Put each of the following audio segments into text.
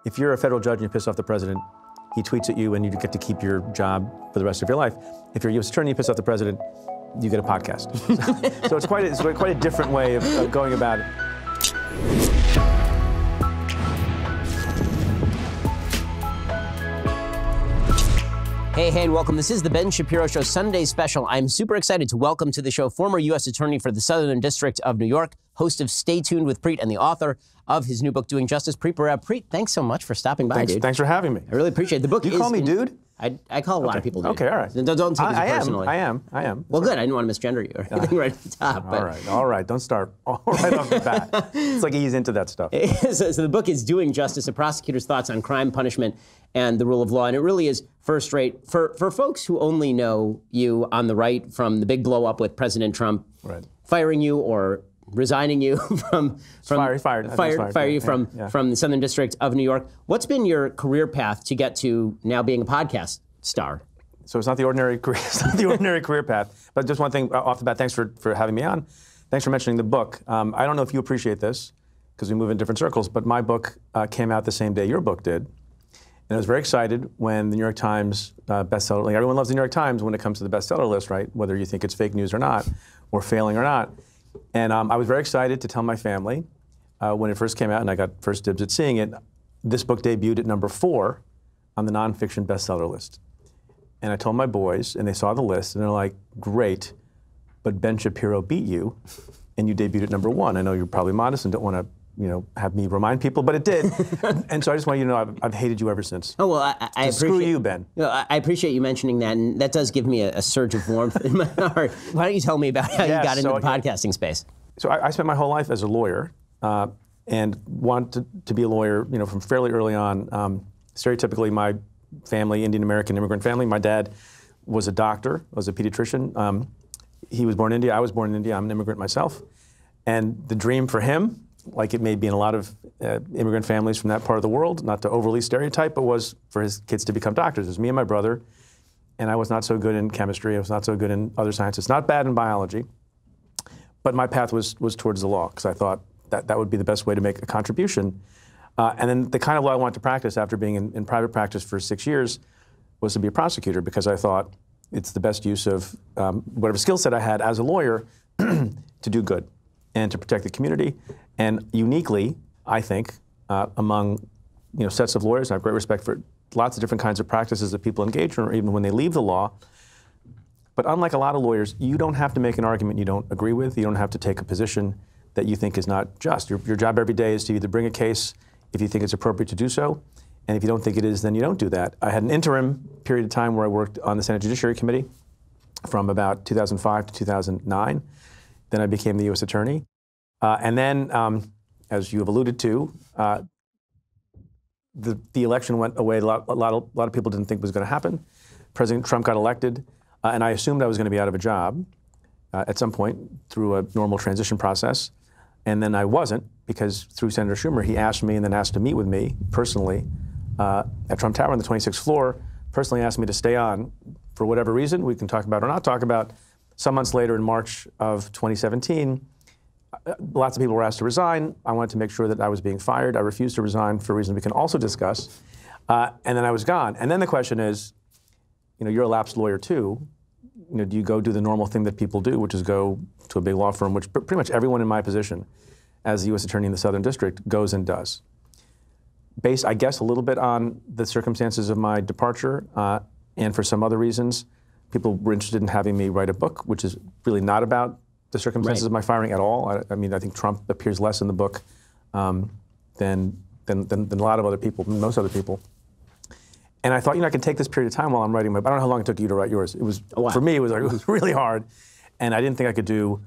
if you're a federal judge and you piss off the president, he tweets at you and you get to keep your job for the rest of your life. If you're a U.S. attorney and you piss off the president, you get a podcast. So it's quite a different way of going about it. Hey, and welcome. This is the Ben Shapiro Show Sunday special. I'm super excited to welcome to the show former U.S. Attorney for the Southern District of New York, host of Stay Tuned with Preet, and the author of his new book, Doing Justice, Preet Bharara. Preet, thanks so much for stopping by, dude. Thanks for having me. I really appreciate it. The book You call me dude? I call a lot of people dude. Okay, all right. Don't take it personally. I am. Well, good. I didn't want to misgender you or anything right at the top. All right. Don't start right off the bat. It's like ease into that stuff. So the book is Doing Justice, a prosecutor's thoughts on crime, punishment, and the rule of law. And it really is first rate. For folks who only know you on the right from the big blow up with President Trump firing you or resigning you from the Southern District of New York. What's been your career path to get to now being a podcast star? So it's not the ordinary career. It's not the ordinary career path. But just one thing off the bat. Thanks for having me on. Thanks for mentioning the book. I don't know if you appreciate this because we move in different circles. But my book came out the same day your book did, and I was very excited when the New York Times bestseller. Like everyone loves the New York Times when it comes to the bestseller list, right? Whether you think it's fake news or not, or failing or not. And I was very excited to tell my family when it first came out, and I got first dibs at seeing it. This book debuted at number 4 on the nonfiction bestseller list. And I told my boys, and they saw the list, and they're like, great, but Ben Shapiro beat you, and you debuted at number 1. I know you're probably modest and don't want to have me remind people, but it did. And so I just want you to know I've hated you ever since. Oh, well, I appreciate... Screw you, Ben. I appreciate you mentioning that, and that does give me a surge of warmth in my heart. Why don't you tell me about how you got into the podcasting space? So I spent my whole life as a lawyer and wanted to be a lawyer, from fairly early on. Stereotypically, my family, Indian American immigrant family, my dad was a doctor, was a pediatrician. He was born in India, I was born in India, I'm an immigrant myself. And the dream for him, like it may be in a lot of immigrant families from that part of the world, not to overly stereotype, but was for his kids to become doctors. It was me and my brother, and I was not so good in chemistry, I was not so good in other sciences, not bad in biology, but my path was towards the law, because I thought that would be the best way to make a contribution. And then the kind of law I wanted to practice after being in private practice for 6 years was to be a prosecutor, because I thought it's the best use of whatever skill set I had as a lawyer to do good and to protect the community. And uniquely, I think, among sets of lawyers, and I have great respect for lots of different kinds of practices that people engage in, or even when they leave the law. But unlike a lot of lawyers, you don't have to make an argument you don't agree with. You don't have to take a position that you think is not just. Your job every day is to either bring a case if you think it's appropriate to do so, and if you don't think it is, then you don't do that. I had an interim period of time where I worked on the Senate Judiciary Committee from about 2005 to 2009. Then I became the U.S. Attorney. And then, as you have alluded to, the election went away. A lot of people didn't think was going to happen. President Trump got elected, and I assumed I was going to be out of a job at some point through a normal transition process. And then I wasn't, because through Senator Schumer, he asked me and then asked to meet with me personally at Trump Tower on the 26th floor, personally asked me to stay on for whatever reason we can talk about or not talk about. Some months later, in March of 2017, lots of people were asked to resign. I wanted to make sure that I was being fired. I refused to resign for a reason we can also discuss. And then I was gone. And then the question is, you're a lapsed lawyer too. Do you go do the normal thing that people do, which is go to a big law firm, which pretty much everyone in my position as the U.S. Attorney in the Southern District goes and does. Based, I guess, a little bit on the circumstances of my departure and for some other reasons, people were interested in having me write a book, which is really not about the circumstances of my firing at all. I think Trump appears less in the book than a lot of other people, most other people. And I thought, I can take this period of time while I'm writing my book. I don't know how long it took you to write yours. It was, for me, it was really hard. And I didn't think I could do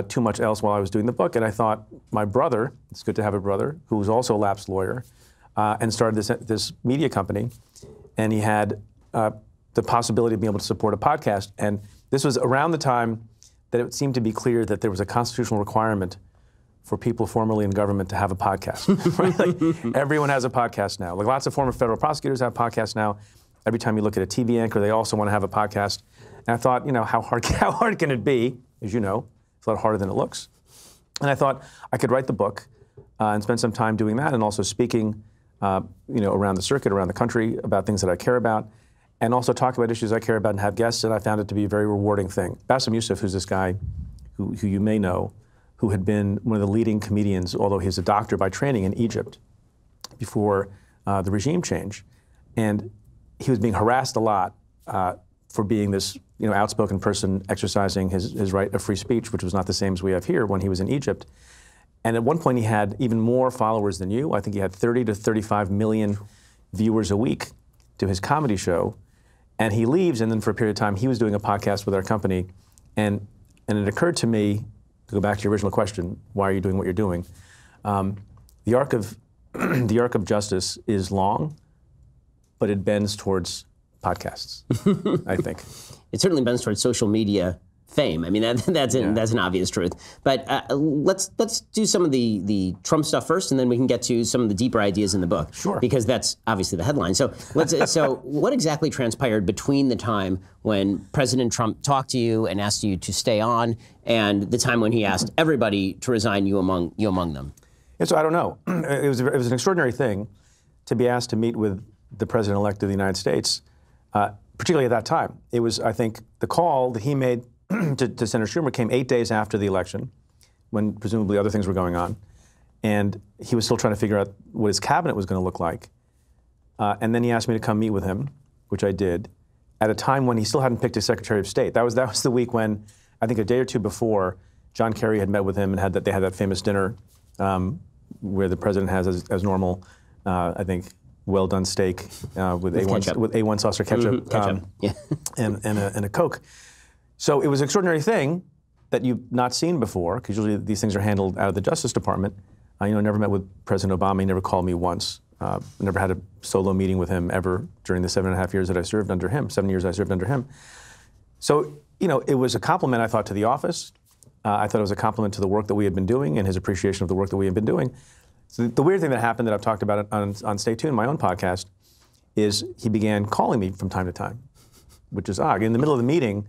too much else while I was doing the book. And I thought my brother, it's good to have a brother, who was also a lapsed lawyer, and started this media company. And he had the possibility of being able to support a podcast. And this was around the time that it seemed to be clear that there was a constitutional requirement for people formerly in government to have a podcast. Right? Like, everyone has a podcast now. Like, lots of former federal prosecutors have podcasts now. Every time you look at a TV anchor, they also want to have a podcast. And I thought, how hard can it be? As you know, it's a lot harder than it looks. And I thought I could write the book and spend some time doing that, and also speaking around the circuit, around the country, about things that I care about, and also talk about issues I care about and have guests, and I found it to be a very rewarding thing. Bassem Youssef, who's this guy who you may know, who had been one of the leading comedians, although he's a doctor by training, in Egypt before the regime change. And he was being harassed a lot for being this outspoken person exercising his right of free speech, which was not the same as we have here when he was in Egypt. And at one point he had even more followers than you. I think he had 30 to 35 million viewers a week to his comedy show. And he leaves, and then for a period of time he was doing a podcast with our company. And it occurred to me, to go back to your original question, why are you doing what you're doing? The arc of justice is long, but it bends towards podcasts, I think. It certainly bends towards social media fame. I mean, that's an obvious truth. But let's do some of the Trump stuff first, and then we can get to some of the deeper ideas in the book. Sure. Because that's obviously the headline. So so what exactly transpired between the time when President Trump talked to you and asked you to stay on, and the time when he asked everybody to resign, you among them? And so I don't know. It was an extraordinary thing to be asked to meet with the president-elect of the United States, particularly at that time. It was, I think, the call that he made to Senator Schumer came 8 days after the election, when presumably other things were going on, and he was still trying to figure out what his cabinet was going to look like. And then he asked me to come meet with him, which I did, at a time when he still hadn't picked his Secretary of State. That was the week when, I think a day or two before, John Kerry had met with him and they had that famous dinner where the president has, as normal, I think, well-done steak with A1 sauce or ketchup, and a Coke. So it was an extraordinary thing that you've not seen before, because usually these things are handled out of the Justice Department. I never met with President Obama. He never called me once. Never had a solo meeting with him ever during the 7.5 years that I served under him, 7 years I served under him. So, it was a compliment, I thought, to the office. I thought it was a compliment to the work that we had been doing and his appreciation of the work that we had been doing. So the weird thing that happened that I've talked about on Stay Tuned, my own podcast, is he began calling me from time to time, which is odd. In the middle of the meeting,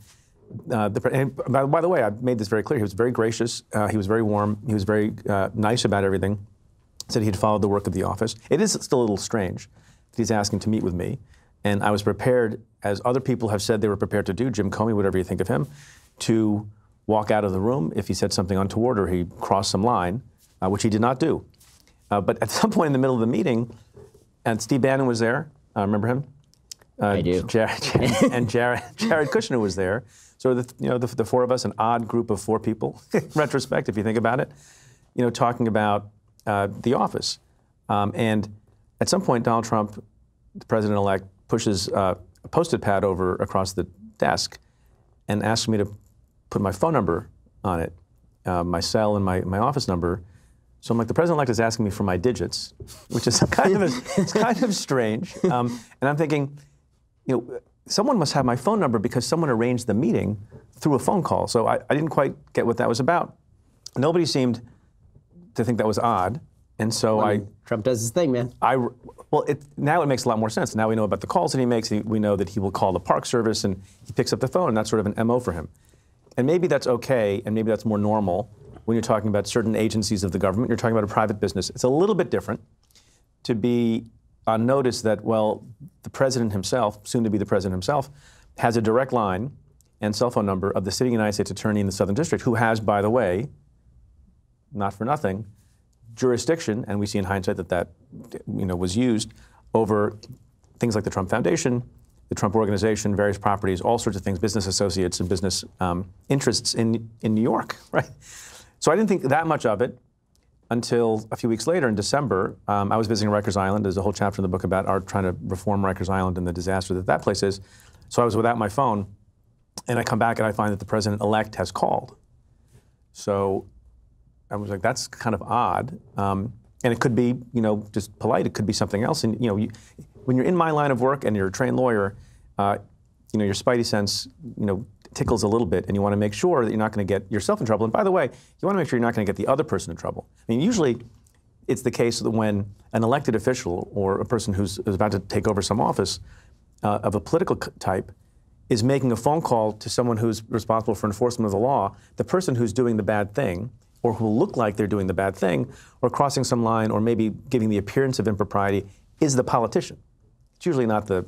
and by the way, I made this very clear. He was very gracious. He was very warm. He was very nice about everything. Said he'd followed the work of the office. It is still a little strange that he's asking to meet with me. And I was prepared, as other people have said they were prepared to do, Jim Comey, whatever you think of him, to walk out of the room if he said something untoward or he crossed some line, which he did not do. But at some point in the middle of the meeting, and Steve Bannon was there. Remember him? I do. And Jared Kushner was there. So the four of us, an odd group of four people, in retrospect, if you think about it, talking about the office. And at some point, Donald Trump, the president-elect, pushes a Post-it pad over across the desk and asks me to put my phone number on it, my cell and my office number. So I'm like, the president-elect is asking me for my digits, which is kind of strange. And I'm thinking, someone must have my phone number because someone arranged the meeting through a phone call. So I didn't quite get what that was about. Nobody seemed to think that was odd. And so Trump does his thing, man. Now it makes a lot more sense. Now we know about the calls that he makes. We know that he will call the Park Service and he picks up the phone, and that's sort of an MO for him. And maybe that's okay, and maybe that's more normal when you're talking about certain agencies of the government. You're talking about a private business. It's a little bit different to be on notice that, the president himself, soon to be the president himself, has a direct line and cell phone number of the sitting United States Attorney in the Southern District, who has, by the way, not for nothing, jurisdiction, and we see in hindsight that was used over things like the Trump Foundation, the Trump Organization, various properties, all sorts of things, business associates and business interests in New York, right? So I didn't think that much of it until a few weeks later in December. I was visiting Rikers Island. There's a whole chapter in the book about our trying to reform Rikers Island and the disaster that place is. So I was without my phone, and I come back and I find that the president-elect has called. So I was like, that's kind of odd. And it could be, just polite. It could be something else. And, when you're in my line of work and you're a trained lawyer, your spidey sense, tickles a little bit, and you want to make sure that you're not going to get yourself in trouble. And by the way, you want to make sure you're not going to get the other person in trouble. I mean, usually it's the case that when an elected official or a person who's about to take over some office of a political type is making a phone call to someone who's responsible for enforcement of the law, the person who's doing the bad thing, or who will look like they're doing the bad thing, or crossing some line, or maybe giving the appearance of impropriety, is the politician. It's usually not the,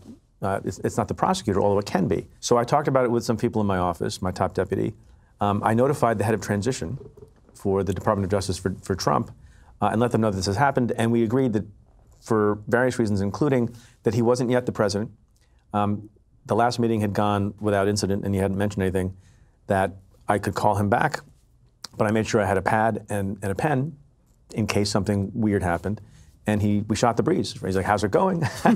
it's not the prosecutor, although it can be. So I talked about it with some people in my office, my top deputy. I notified the head of transition for the Department of Justice for Trump and let them know that this has happened. And we agreed that for various reasons, including that he wasn't yet the president, the last meeting had gone without incident and he hadn't mentioned anything, that I could call him back. But I made sure I had a pad and a pen in case something weird happened. And we shot the breeze. He's like, how's it going? How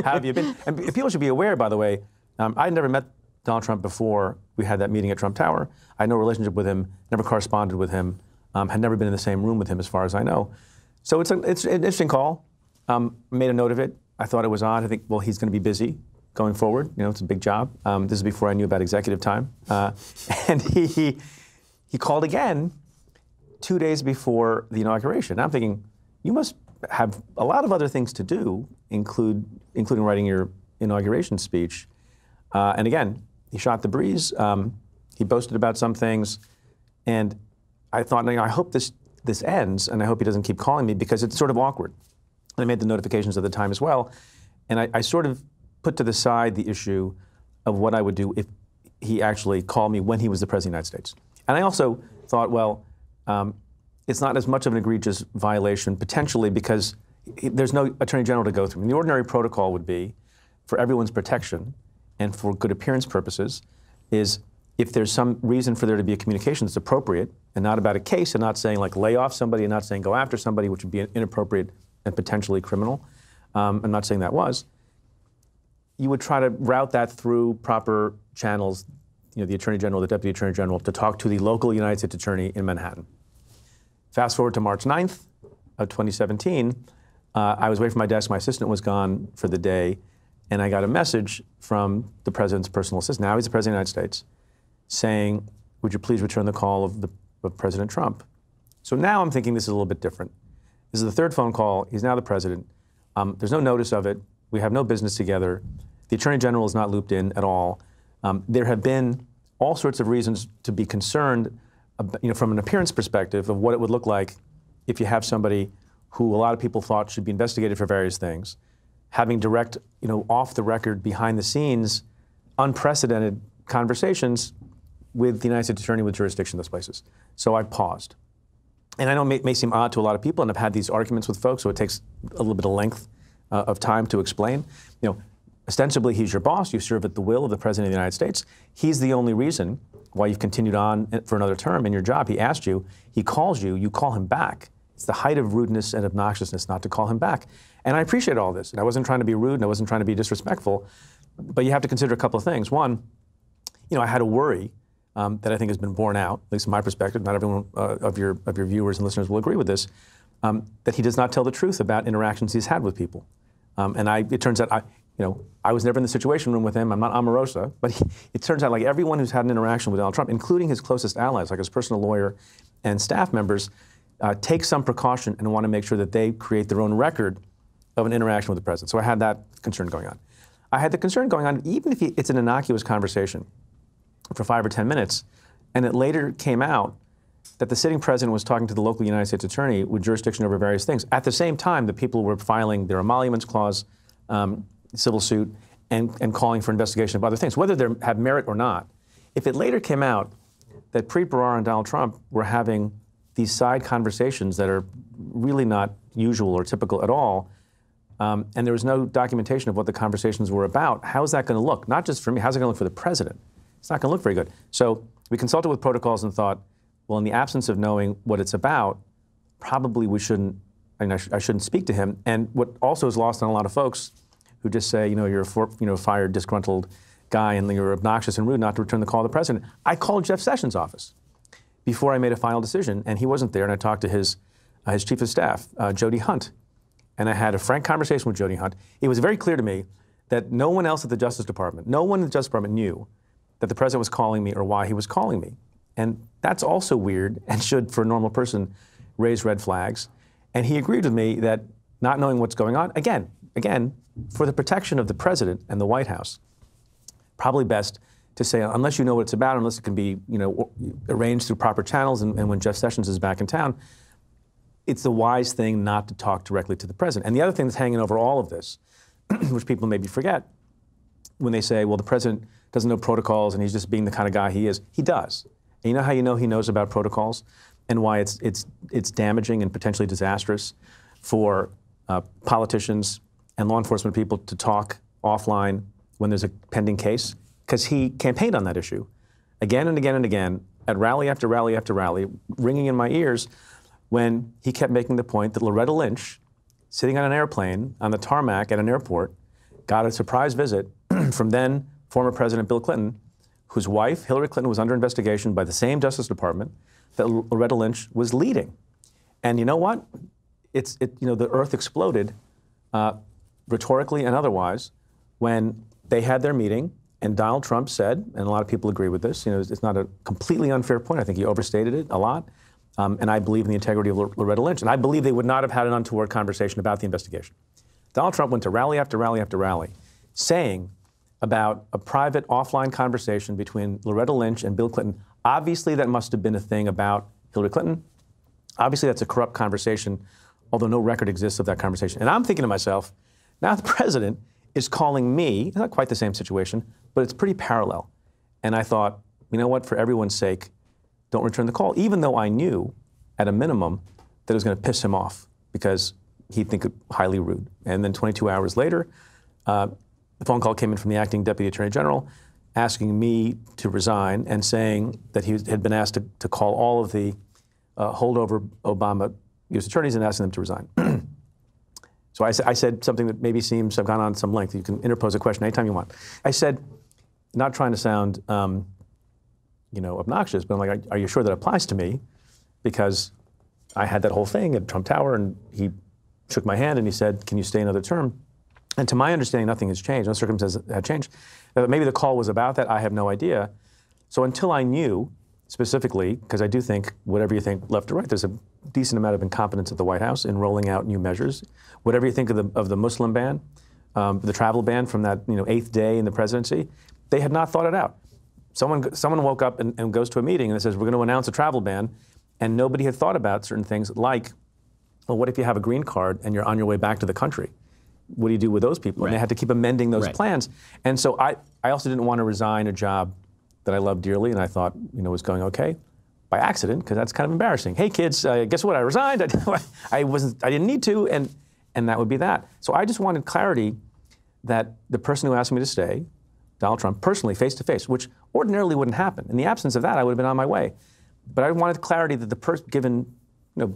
have you been? And people should be aware, by the way, I'd never met Donald Trump before we had that meeting at Trump Tower. I had no relationship with him, never corresponded with him, had never been in the same room with him as far as I know. So it's an interesting call. Made a note of it. I thought it was odd. I think, well, he's going to be busy going forward. You know, it's a big job. This is before I knew about executive time. And he called again 2 days before the inauguration. I'm thinking, you must have a lot of other things to do, including writing your inauguration speech. And again, he shot the breeze. He boasted about some things. And I thought, I hope this ends, and I hope he doesn't keep calling me because it's sort of awkward. And I made the notifications at the time as well. And I sort of put to the side the issue of what I would do if he actually called me when he was the President of the United States. And I also thought, well, it's not as much of an egregious violation, potentially, because there's no Attorney General to go through. And the ordinary protocol would be, for everyone's protection and for good appearance purposes, is if there's some reason for there to be a communication that's appropriate and not about a case and not saying, like, lay off somebody and not saying go after somebody, which would be inappropriate and potentially criminal. I'm not saying that was. You would try to route that through proper channels, you know, the Attorney General, the Deputy Attorney General, to talk to the local United States Attorney in Manhattan. Fast forward to March 9th of 2017, I was away from my desk, my assistant was gone for the day, and I got a message from the President's personal assistant, now he's the President of the United States, saying, would you please return the call of President Trump? So now I'm thinking this is a little bit different. This is the third phone call, he's now the President. There's no notice of it, we have no business together, the Attorney General is not looped in at all. There have been all sorts of reasons to be concerned, you know, from an appearance perspective of what it would look like if you have somebody who a lot of people thought should be investigated for various things, having direct, you know, off the record, behind the scenes, unprecedented conversations with the United States Attorney with jurisdiction in those places. So I paused. And I know it may seem odd to a lot of people, and I've had these arguments with folks, so it takes a little bit of length of time to explain. You know, ostensibly, he's your boss. You serve at the will of the President of the United States. He's the only reason why you've continued on for another term in your job. He asked you, he calls you, you call him back. It's the height of rudeness and obnoxiousness not to call him back. And I appreciate all this. And I wasn't trying to be rude, and I wasn't trying to be disrespectful. But you have to consider a couple of things. One, you know, I had a worry that I think has been borne out, at least from my perspective. Not everyone of your viewers and listeners will agree with this, that he does not tell the truth about interactions he's had with people. It turns out, I was never in the Situation Room with him. I'm not Omarosa, but it turns out like everyone who's had an interaction with Donald Trump, including his closest allies, like his personal lawyer and staff members, take some precaution and want to make sure that they create their own record of an interaction with the president. So I had that concern going on. I had the concern going on, even if it's an innocuous conversation for 5 or 10 minutes, and it later came out that the sitting president was talking to the local United States attorney with jurisdiction over various things. At the same time, the people were filing their emoluments clause, civil suit, and calling for investigation of other things, whether they have merit or not. If it later came out that Preet Bharara and Donald Trump were having these side conversations that are really not usual or typical at all, and there was no documentation of what the conversations were about, how's that going to look? Not just for me, how's it going to look for the president? It's not going to look very good. So we consulted with protocols and thought, well, in the absence of knowing what it's about, probably we shouldn't, I shouldn't speak to him. And what also is lost on a lot of folks who just say, you're a fired, disgruntled guy and you're obnoxious and rude not to return the call to the president. I called Jeff Sessions' office before I made a final decision, and he wasn't there, and I talked to his chief of staff, Jody Hunt, and I had a frank conversation with Jody Hunt. It was very clear to me that no one else at the Justice Department, no one in the Justice Department knew that the president was calling me or why he was calling me. And that's also weird and should, for a normal person, raise red flags. And he agreed with me that not knowing what's going on, again, for the protection of the president and the White House, probably best to say, unless you know what it's about, unless it can be arranged through proper channels, and when Jeff Sessions is back in town, it's the wise thing not to talk directly to the president. And the other thing that's hanging over all of this, which people maybe forget, when they say, well, the president doesn't know protocols and he's just being the kind of guy he is, he does. And you know how you know he knows about protocols and why it's damaging and potentially disastrous for politicians and law enforcement people to talk offline when there's a pending case? Because he campaigned on that issue again and again and again at rally after rally after rally, ringing in my ears when he kept making the point that Loretta Lynch, sitting on an airplane on the tarmac at an airport, got a surprise visit from then former President Bill Clinton, whose wife, Hillary Clinton, was under investigation by the same Justice Department that Loretta Lynch was leading. And you know what? The earth exploded rhetorically and otherwise when they had their meeting and Donald Trump said, and a lot of people agree with this, it's not a completely unfair point. I think he overstated it a lot. And I believe in the integrity of Loretta Lynch. And I believe they would not have had an untoward conversation about the investigation. Donald Trump went to rally after rally after rally saying about a private offline conversation between Loretta Lynch and Bill Clinton. Obviously, that must have been a thing about Hillary Clinton. Obviously, that's a corrupt conversation, although no record exists of that conversation. And I'm thinking to myself, now the president is calling me, it's not quite the same situation, but it's pretty parallel. And I thought, you know what, for everyone's sake, don't return the call, even though I knew, at a minimum, that it was going to piss him off because he'd think it highly rude. And then 22 hours later, the phone call came in from the acting Deputy Attorney General asking me to resign and saying that he had been asked to call all of the holdover Obama U.S. attorneys and asking them to resign. So I said something that maybe seems I've gone on some length. You can interpose a question anytime you want. I said, not trying to sound obnoxious, but I'm like, are you sure that applies to me? Because I had that whole thing at Trump Tower, and he shook my hand and he said, can you stay another term? And to my understanding, nothing has changed. No circumstances had changed. Maybe the call was about that. I have no idea. So until I knew specifically, because I do think, whatever you think left or right, there's a decent amount of incompetence at the White House in rolling out new measures. Whatever you think of the Muslim ban, the travel ban from that 8th day in the presidency, they had not thought it out. Someone woke up and goes to a meeting and says, we're going to announce a travel ban, and nobody had thought about certain things like, well, what if you have a green card and you're on your way back to the country? What do you do with those people? Right. And they had to keep amending those plans. And so I also didn't want to resign a job that I loved dearly and I thought was going okay by accident, because that's kind of embarrassing. Hey kids, guess what? I resigned. I didn't need to, and that would be that. So I just wanted clarity that the person who asked me to stay, Donald Trump, personally, face to face, which ordinarily wouldn't happen. In the absence of that, I would have been on my way. But I wanted clarity that the person, given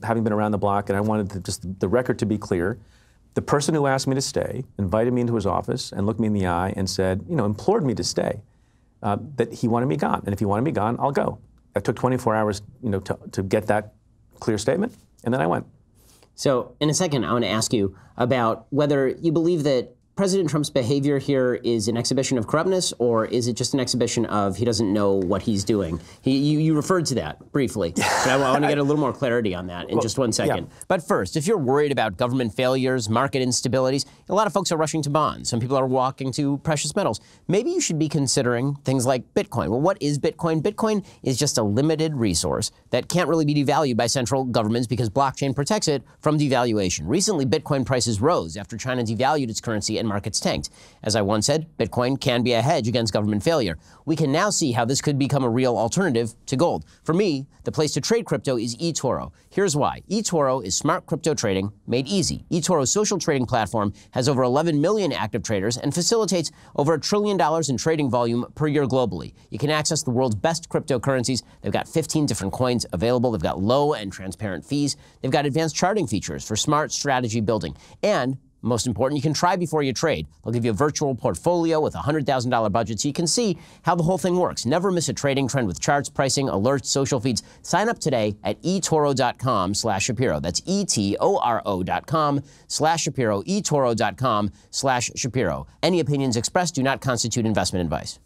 having been around the block, and I wanted just the record to be clear. The person who asked me to stay invited me into his office and looked me in the eye and said, implored me to stay, that he wanted me gone. And if he wanted me gone, I'll go. It took 24 hours, to get that clear statement, and then I went. So in a second, I want to ask you about whether you believe that President Trump's behavior here is an exhibition of corruptness, or is it just an exhibition of he doesn't know what he's doing? You referred to that briefly, but I want to get a little more clarity on that in just 1 second. Yeah. But first, if you're worried about government failures, market instabilities, a lot of folks are rushing to bonds. Some people are walking to precious metals. Maybe you should be considering things like Bitcoin. Well, what is Bitcoin? Bitcoin is just a limited resource that can't really be devalued by central governments because blockchain protects it from devaluation. Recently, Bitcoin prices rose after China devalued its currency and markets tanked. As I once said, Bitcoin can be a hedge against government failure. We can now see how this could become a real alternative to gold. For me, the place to trade crypto is eToro. Here's why. eToro is smart crypto trading made easy. eToro's social trading platform has over 11 million active traders and facilitates over $1 trillion in trading volume per year globally. You can access the world's best cryptocurrencies. They've got 15 different coins available. They've got low and transparent fees. They've got advanced charting features for smart strategy building. And most important, you can try before you trade. They'll give you a virtual portfolio with a $100,000 budget so you can see how the whole thing works. Never miss a trading trend with charts, pricing, alerts, social feeds. Sign up today at etoro.com/Shapiro. That's etoro.com/Shapiro, etoro.com/Shapiro. Any opinions expressed do not constitute investment advice.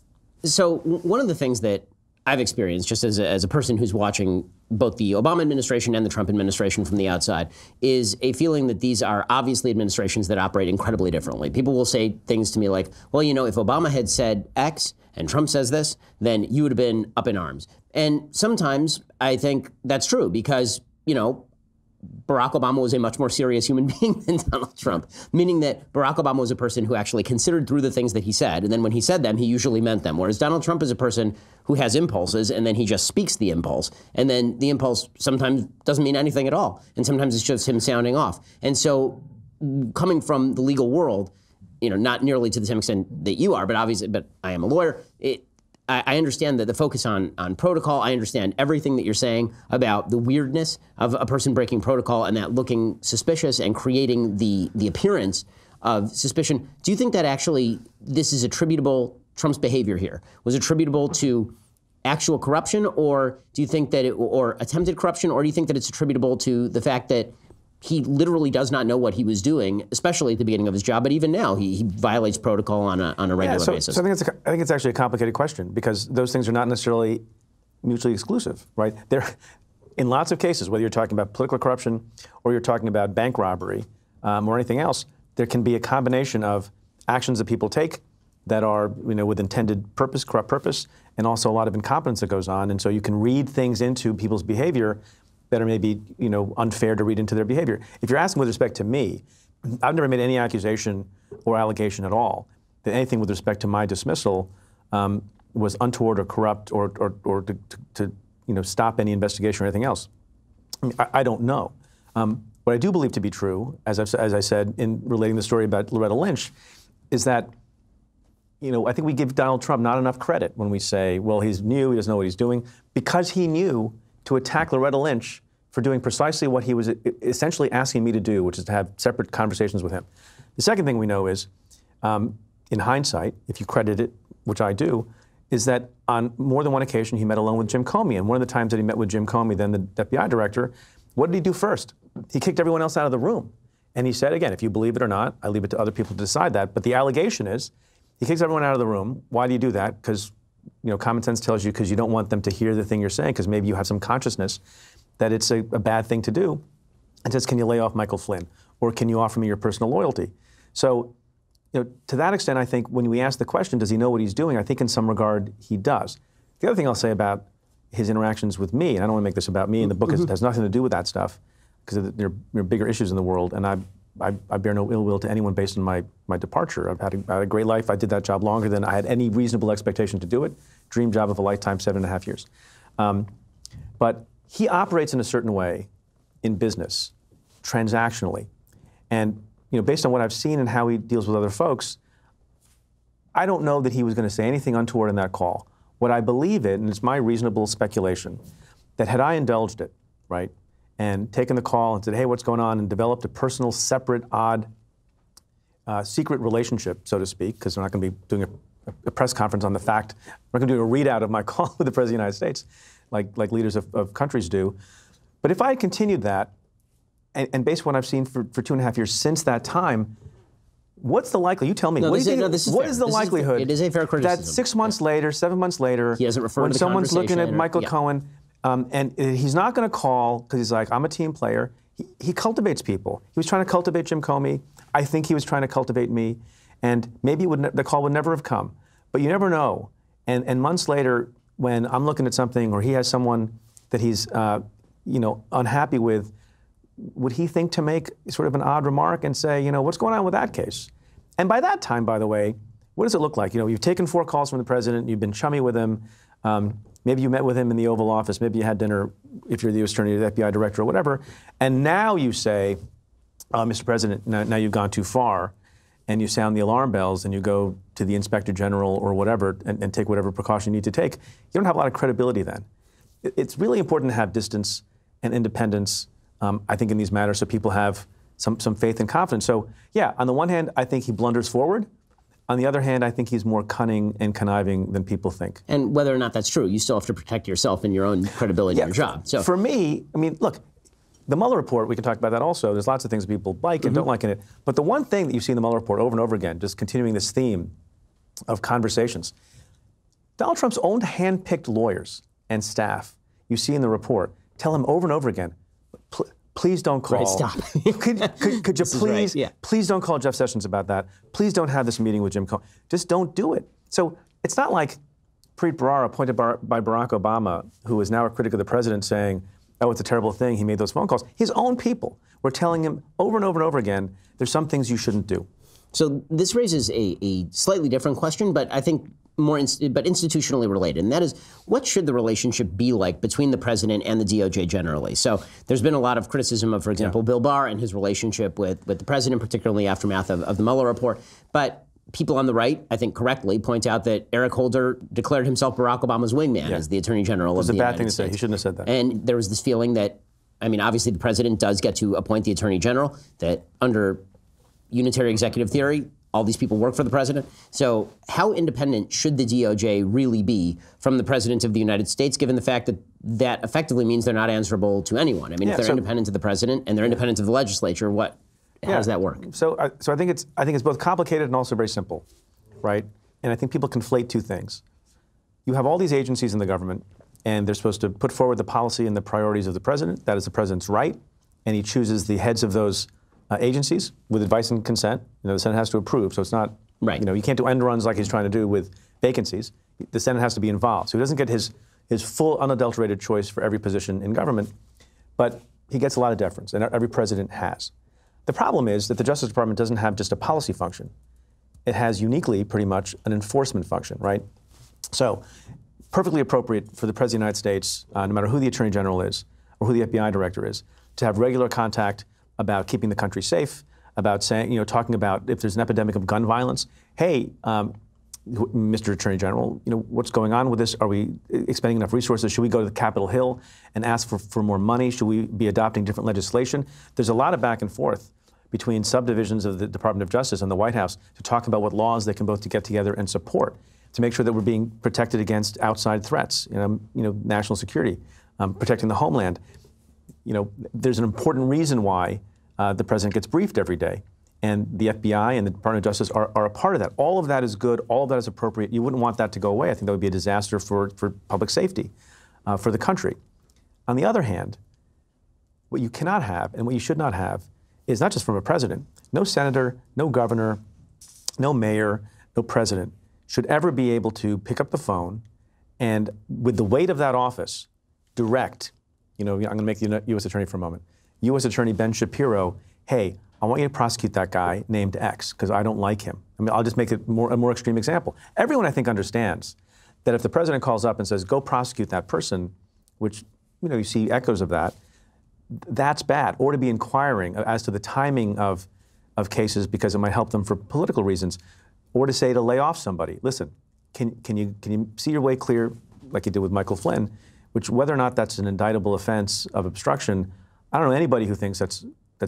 So one of the things that I've experienced, just as a person who's watching both the Obama administration and the Trump administration from the outside, is a feeling that these are obviously administrations that operate incredibly differently. People will say things to me like, well, if Obama had said X and Trump says this, then you would have been up in arms. And sometimes I think that's true because, Barack Obama was a much more serious human being than Donald Trump, meaning that Barack Obama was a person who actually considered through the things that he said, and then when he said them, he usually meant them, whereas Donald Trump is a person who has impulses, and then he just speaks the impulse, and then the impulse sometimes doesn't mean anything at all, and sometimes it's just him sounding off. And so, coming from the legal world, not nearly to the same extent that you are, but I am a lawyer, I understand that the focus on protocol. I understand everything that you're saying about the weirdness of a person breaking protocol and that looking suspicious and creating the appearance of suspicion. Do you think that actually this is attributable, Trump's behavior here, was attributable to actual corruption, or do you think that or attempted corruption, or do you think that it's attributable to the fact that he literally does not know what he was doing, especially at the beginning of his job, but even now he violates protocol on a regular basis? So I think it's actually a complicated question, because those things are not necessarily mutually exclusive, right? In lots of cases, whether you're talking about political corruption or you're talking about bank robbery or anything else, there can be a combination of actions that people take that are, with intended purpose, corrupt purpose, and also a lot of incompetence that goes on. And so you can read things into people's behavior that are maybe, unfair to read into their behavior. If you're asking with respect to me, I've never made any accusation or allegation at all that anything with respect to my dismissal was untoward or corrupt or to stop any investigation or anything else. I don't know. What I do believe to be true, as I said in relating the story about Loretta Lynch, is that I think we give Donald Trump not enough credit when we say, well, he's new, he doesn't know what he's doing, because he knew to attack Loretta Lynch for doing precisely what he was essentially asking me to do, which is to have separate conversations with him. The second thing we know is, in hindsight, if you credit it, which I do, is that on more than one occasion he met alone with Jim Comey. And one of the times that he met with Jim Comey, then the FBI director, what did he do first? He kicked everyone else out of the room. And he said, again, if you believe it or not, I leave it to other people to decide that. But the allegation is he kicks everyone out of the room. Why do you do that? Because common sense tells you because you don't want them to hear the thing you're saying, because maybe you have some consciousness that it's a bad thing to do, and says, can you lay off Michael Flynn? Or can you offer me your personal loyalty? So, to that extent, I think when we ask the question, does he know what he's doing? I think in some regard he does. The other thing I'll say about his interactions with me, and I don't want to make this about me, and the book has nothing to do with that stuff, because there are bigger issues in the world, and I bear no ill will to anyone based on my departure. I've had a great life. I did that job longer than I had any reasonable expectation to do it. Dream job of a lifetime, 7.5 years. But he operates in a certain way in business, transactionally. And based on what I've seen and how he deals with other folks, I don't know that he was going to say anything untoward in that call. What I believe in, and it's my reasonable speculation, that had I indulged it, right, and taken the call and said, hey, what's going on, and developed a personal, separate, odd, secret relationship, so to speak, because we're not going to be doing a press conference on the fact, we're not going to do a readout of my call with the President of the United States, like leaders of countries do. But if I had continued that, and based on what I've seen for 2.5 years since that time, what's the likelihood? You tell me. What is the likelihood? It is a fair criticism. That 6 months later, 7 months later, he hasn't referred when to the someone's looking at Michael yeah. Cohen, and he's not going to call because he's like, I'm a team player. He cultivates people. He was trying to cultivate Jim Comey. I think he was trying to cultivate me, and maybe the call would never have come. But you never know. And months later, when I'm looking at something, or he has someone that he's unhappy with, would he think to make sort of an odd remark and say, what's going on with that case? And by that time, by the way, what does it look like? You've taken 4 calls from the president, you've been chummy with him, maybe you met with him in the Oval Office, maybe you had dinner if you're the U.S. Attorney or the FBI director or whatever, and now you say, Mr. President, now you've gone too far, and you sound the alarm bells and you go to the Inspector General or whatever and take whatever precaution you need to take. You don't have a lot of credibility then. It's really important to have distance and independence, I think, in these matters, so people have some faith and confidence. So, yeah, on the one hand, I think he blunders forward. On the other hand, I think he's more cunning and conniving than people think. And whether or not that's true, you still have to protect yourself and your own credibility in your job. So for me, look, the Mueller Report, we can talk about that also. There's lots of things people like and don't like in it. But the one thing that you see in the Mueller Report over and over again, just continuing this theme of conversations, Donald Trump's own hand-picked lawyers and staff, you see in the report, tell him over and over again, please don't call. Right, stop. could you please don't call Jeff Sessions about that. Please don't have this meeting with Jim Comey. Just don't do it. So it's not like Preet Bharara, appointed by Barack Obama, who is now a critic of the president, saying, oh, it's a terrible thing, he made those phone calls. His own people were telling him over and over and over again, there's some things you shouldn't do. So this raises a slightly different question, but I think but institutionally related, and that is, what should the relationship be like between the president and the DOJ generally? So there's been a lot of criticism of, for example, Bill Barr and his relationship with the president, particularly in the aftermath of the Mueller report. But people on the right, I think correctly, point out that Eric Holder declared himself Barack Obama's wingman as the Attorney General of the United States. It was a bad thing to say. He shouldn't have said that. And there was this feeling that, I mean, obviously the president does get to appoint the Attorney General, that under unitary executive theory, all these people work for the president. So how independent should the DOJ really be from the president of the United States, given the fact that that effectively means they're not answerable to anyone? I mean, if they're independent of the president and they're independent of the legislature, how does that work? So I think it's both complicated and also very simple, right? And I think people conflate two things. You have all these agencies in the government, and they're supposed to put forward the policy and the priorities of the president. That is the president's right, and he chooses the heads of those agencies with advice and consent. The Senate has to approve, so it's not, you can't do end runs like he's trying to do with vacancies. The Senate has to be involved. So he doesn't get his full unadulterated choice for every position in government, but he gets a lot of deference, and every president has. The problem is that the Justice Department doesn't have just a policy function. It has uniquely, pretty much, an enforcement function, right? So perfectly appropriate for the President of the United States, no matter who the Attorney General is or who the FBI director is, to have regular contact about keeping the country safe, about saying, talking about if there's an epidemic of gun violence. Hey, Mr. Attorney General, what's going on with this? Are we expending enough resources? Should we go to the Capitol Hill and ask for more money? Should we be adopting different legislation? There's a lot of back and forth between subdivisions of the Department of Justice and the White House to talk about what laws they can both get together and support to make sure that we're being protected against outside threats, national security, protecting the homeland. There's an important reason why the president gets briefed every day. And the FBI and the Department of Justice are a part of that. All of that is good. All of that is appropriate. You wouldn't want that to go away. I think that would be a disaster for public safety, for the country. On the other hand, what you cannot have and what you should not have is not just from a president. No senator, no governor, no mayor, no president should ever be able to pick up the phone and, with the weight of that office, direct, I'm going to make the U.S. Attorney for a moment, U.S. Attorney Ben Shapiro, hey, I want you to prosecute that guy named X because I don't like him. I mean, I'll just make it a more extreme example. Everyone, I think, understands that if the president calls up and says, go prosecute that person, which, you see echoes of that, that's bad. Or to be inquiring as to the timing of cases because it might help them for political reasons. Or to say to lay off somebody. Listen, can you see your way clear, like you did with Michael Flynn, which whether or not that's an indictable offense of obstruction, I don't know anybody who thinks that's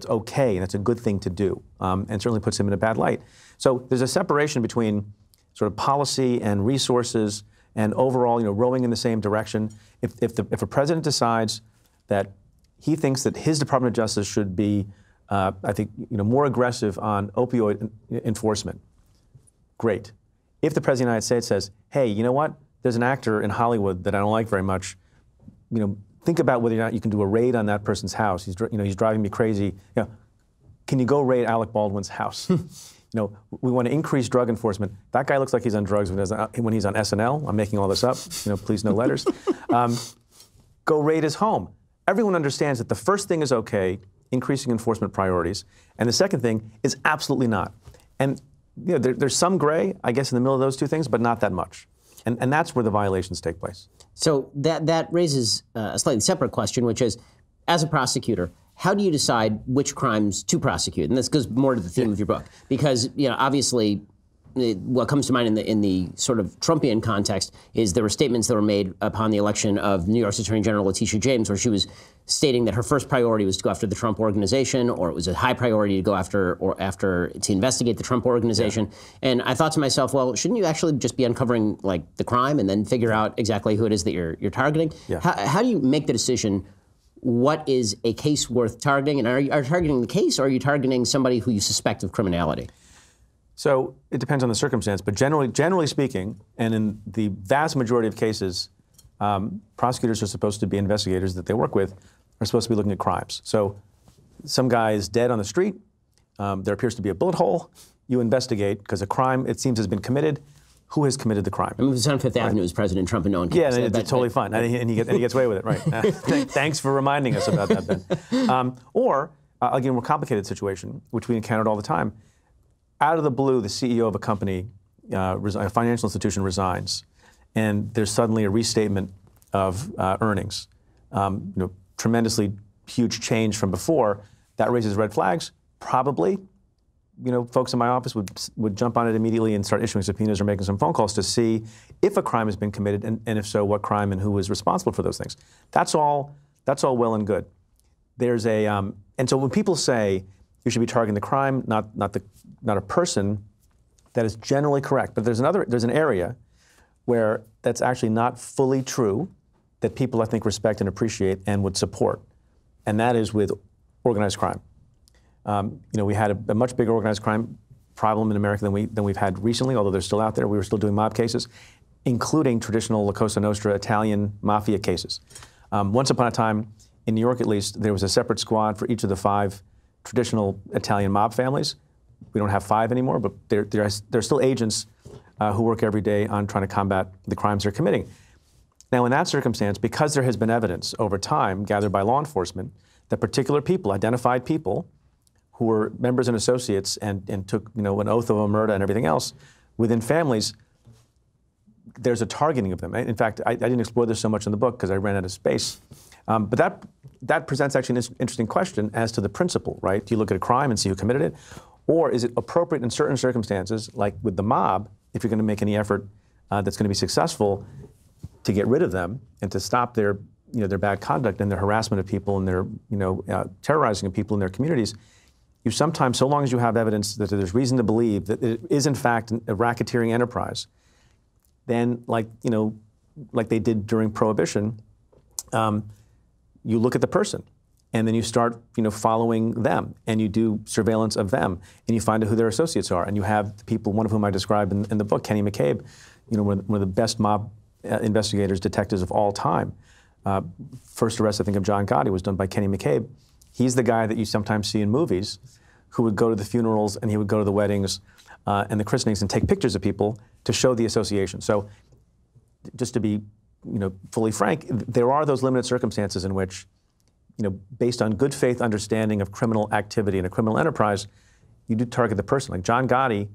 okay and that's a good thing to do, and certainly puts him in a bad light. So there's a separation between sort of policy and resources and overall, rowing in the same direction. If a president decides that he thinks that his Department of Justice should be, I think, more aggressive on opioid enforcement, great. If the President of the United States says, hey, you know what? There's an actor in Hollywood that I don't like very much, think about whether or not you can do a raid on that person's house. He's driving me crazy. Can you go raid Alec Baldwin's house? We want to increase drug enforcement. That guy looks like he's on drugs when he's on SNL. I'm making all this up. Please no letters. Go raid his home. Everyone understands that the first thing is okay, increasing enforcement priorities, and the second thing is absolutely not. And there's some gray, I guess, in the middle of those two things, but not that much. And that's where the violations take place. So that raises a slightly separate question, which is, as a prosecutor, how do you decide which crimes to prosecute? And this goes more to the theme of your book, because obviously, what comes to mind in the sort of Trumpian context is there were statements that were made upon the election of New York's Attorney General Letitia James, where she was stating that her first priority was to go after the Trump organization, or it was a high priority to go after to investigate the Trump organization. Yeah. And I thought to myself, well, shouldn't you actually just be uncovering like the crime and then figure out exactly who it is that you're targeting? Yeah. How do you make the decision? What is a case worth targeting? And are you targeting the case, or are you targeting somebody who you suspect of criminality? So it depends on the circumstance, but generally speaking, and in the vast majority of cases, prosecutors are supposed to be investigators that they work with are supposed to be looking at crimes. So some guy is dead on the street, there appears to be a bullet hole, you investigate because a crime, it seems, has been committed. who has committed the crime. I mean, if it was on Fifth Avenue, it was President Trump, and no one cares. Yeah, it's totally fine, and he gets away with it, right? Thanks for reminding us about that, Ben. Or, again, a more complicated situation, which we encountered all the time. Out of the blue, the CEO of a company, a financial institution, resigns, and there's suddenly a restatement of earnings. Tremendously huge change from before. That raises red flags. Probably, folks in my office would jump on it immediately and start issuing subpoenas or making some phone calls to see if a crime has been committed, and if so, what crime and who was responsible for those things. That's all well and good. There's and so when people say you should be targeting the crime, not a person, that is generally correct. But there's an area where that's actually not fully true, that people, I think, respect and appreciate and would support, and that is with organized crime. We had a much bigger organized crime problem in America than we've had recently, although they're still out there. We were still doing mob cases, including traditional La Cosa Nostra Italian mafia cases. Once upon a time, in New York at least, there was a separate squad for each of the 5 traditional Italian mob families. We don't have 5 anymore, but they're still agents who work every day on trying to combat the crimes they're committing. Now, in that circumstance, because there has been evidence over time gathered by law enforcement that particular people, identified people, who were members and associates and took an oath of omerta and everything else within families, there's a targeting of them. In fact, I didn't explore this so much in the book because I ran out of space. But that presents actually an interesting question as to the principle, right? Do you look at a crime and see who committed it? Or is it appropriate in certain circumstances, like with the mob, if you're going to make any effort that's going to be successful, to get rid of them and to stop their bad conduct and their harassment of people and their terrorizing of people in their communities? You sometimes, so long as you have evidence that there's reason to believe that it is in fact a racketeering enterprise, then like they did during Prohibition, you look at the person, and then you start following them, and you do surveillance of them, and you find out who their associates are, and you have the people, one of whom I describe in the book, Kenny McCabe, one of the best mob investigators, detectives of all time. First arrest, I think, of John Gotti was done by Kenny McCabe. He's the guy that you sometimes see in movies who would go to the funerals and he would go to the weddings and the christenings and take pictures of people to show the association. So just to be fully frank, there are those limited circumstances in which, based on good faith understanding of criminal activity and a criminal enterprise, you do target the person. Like John Gotti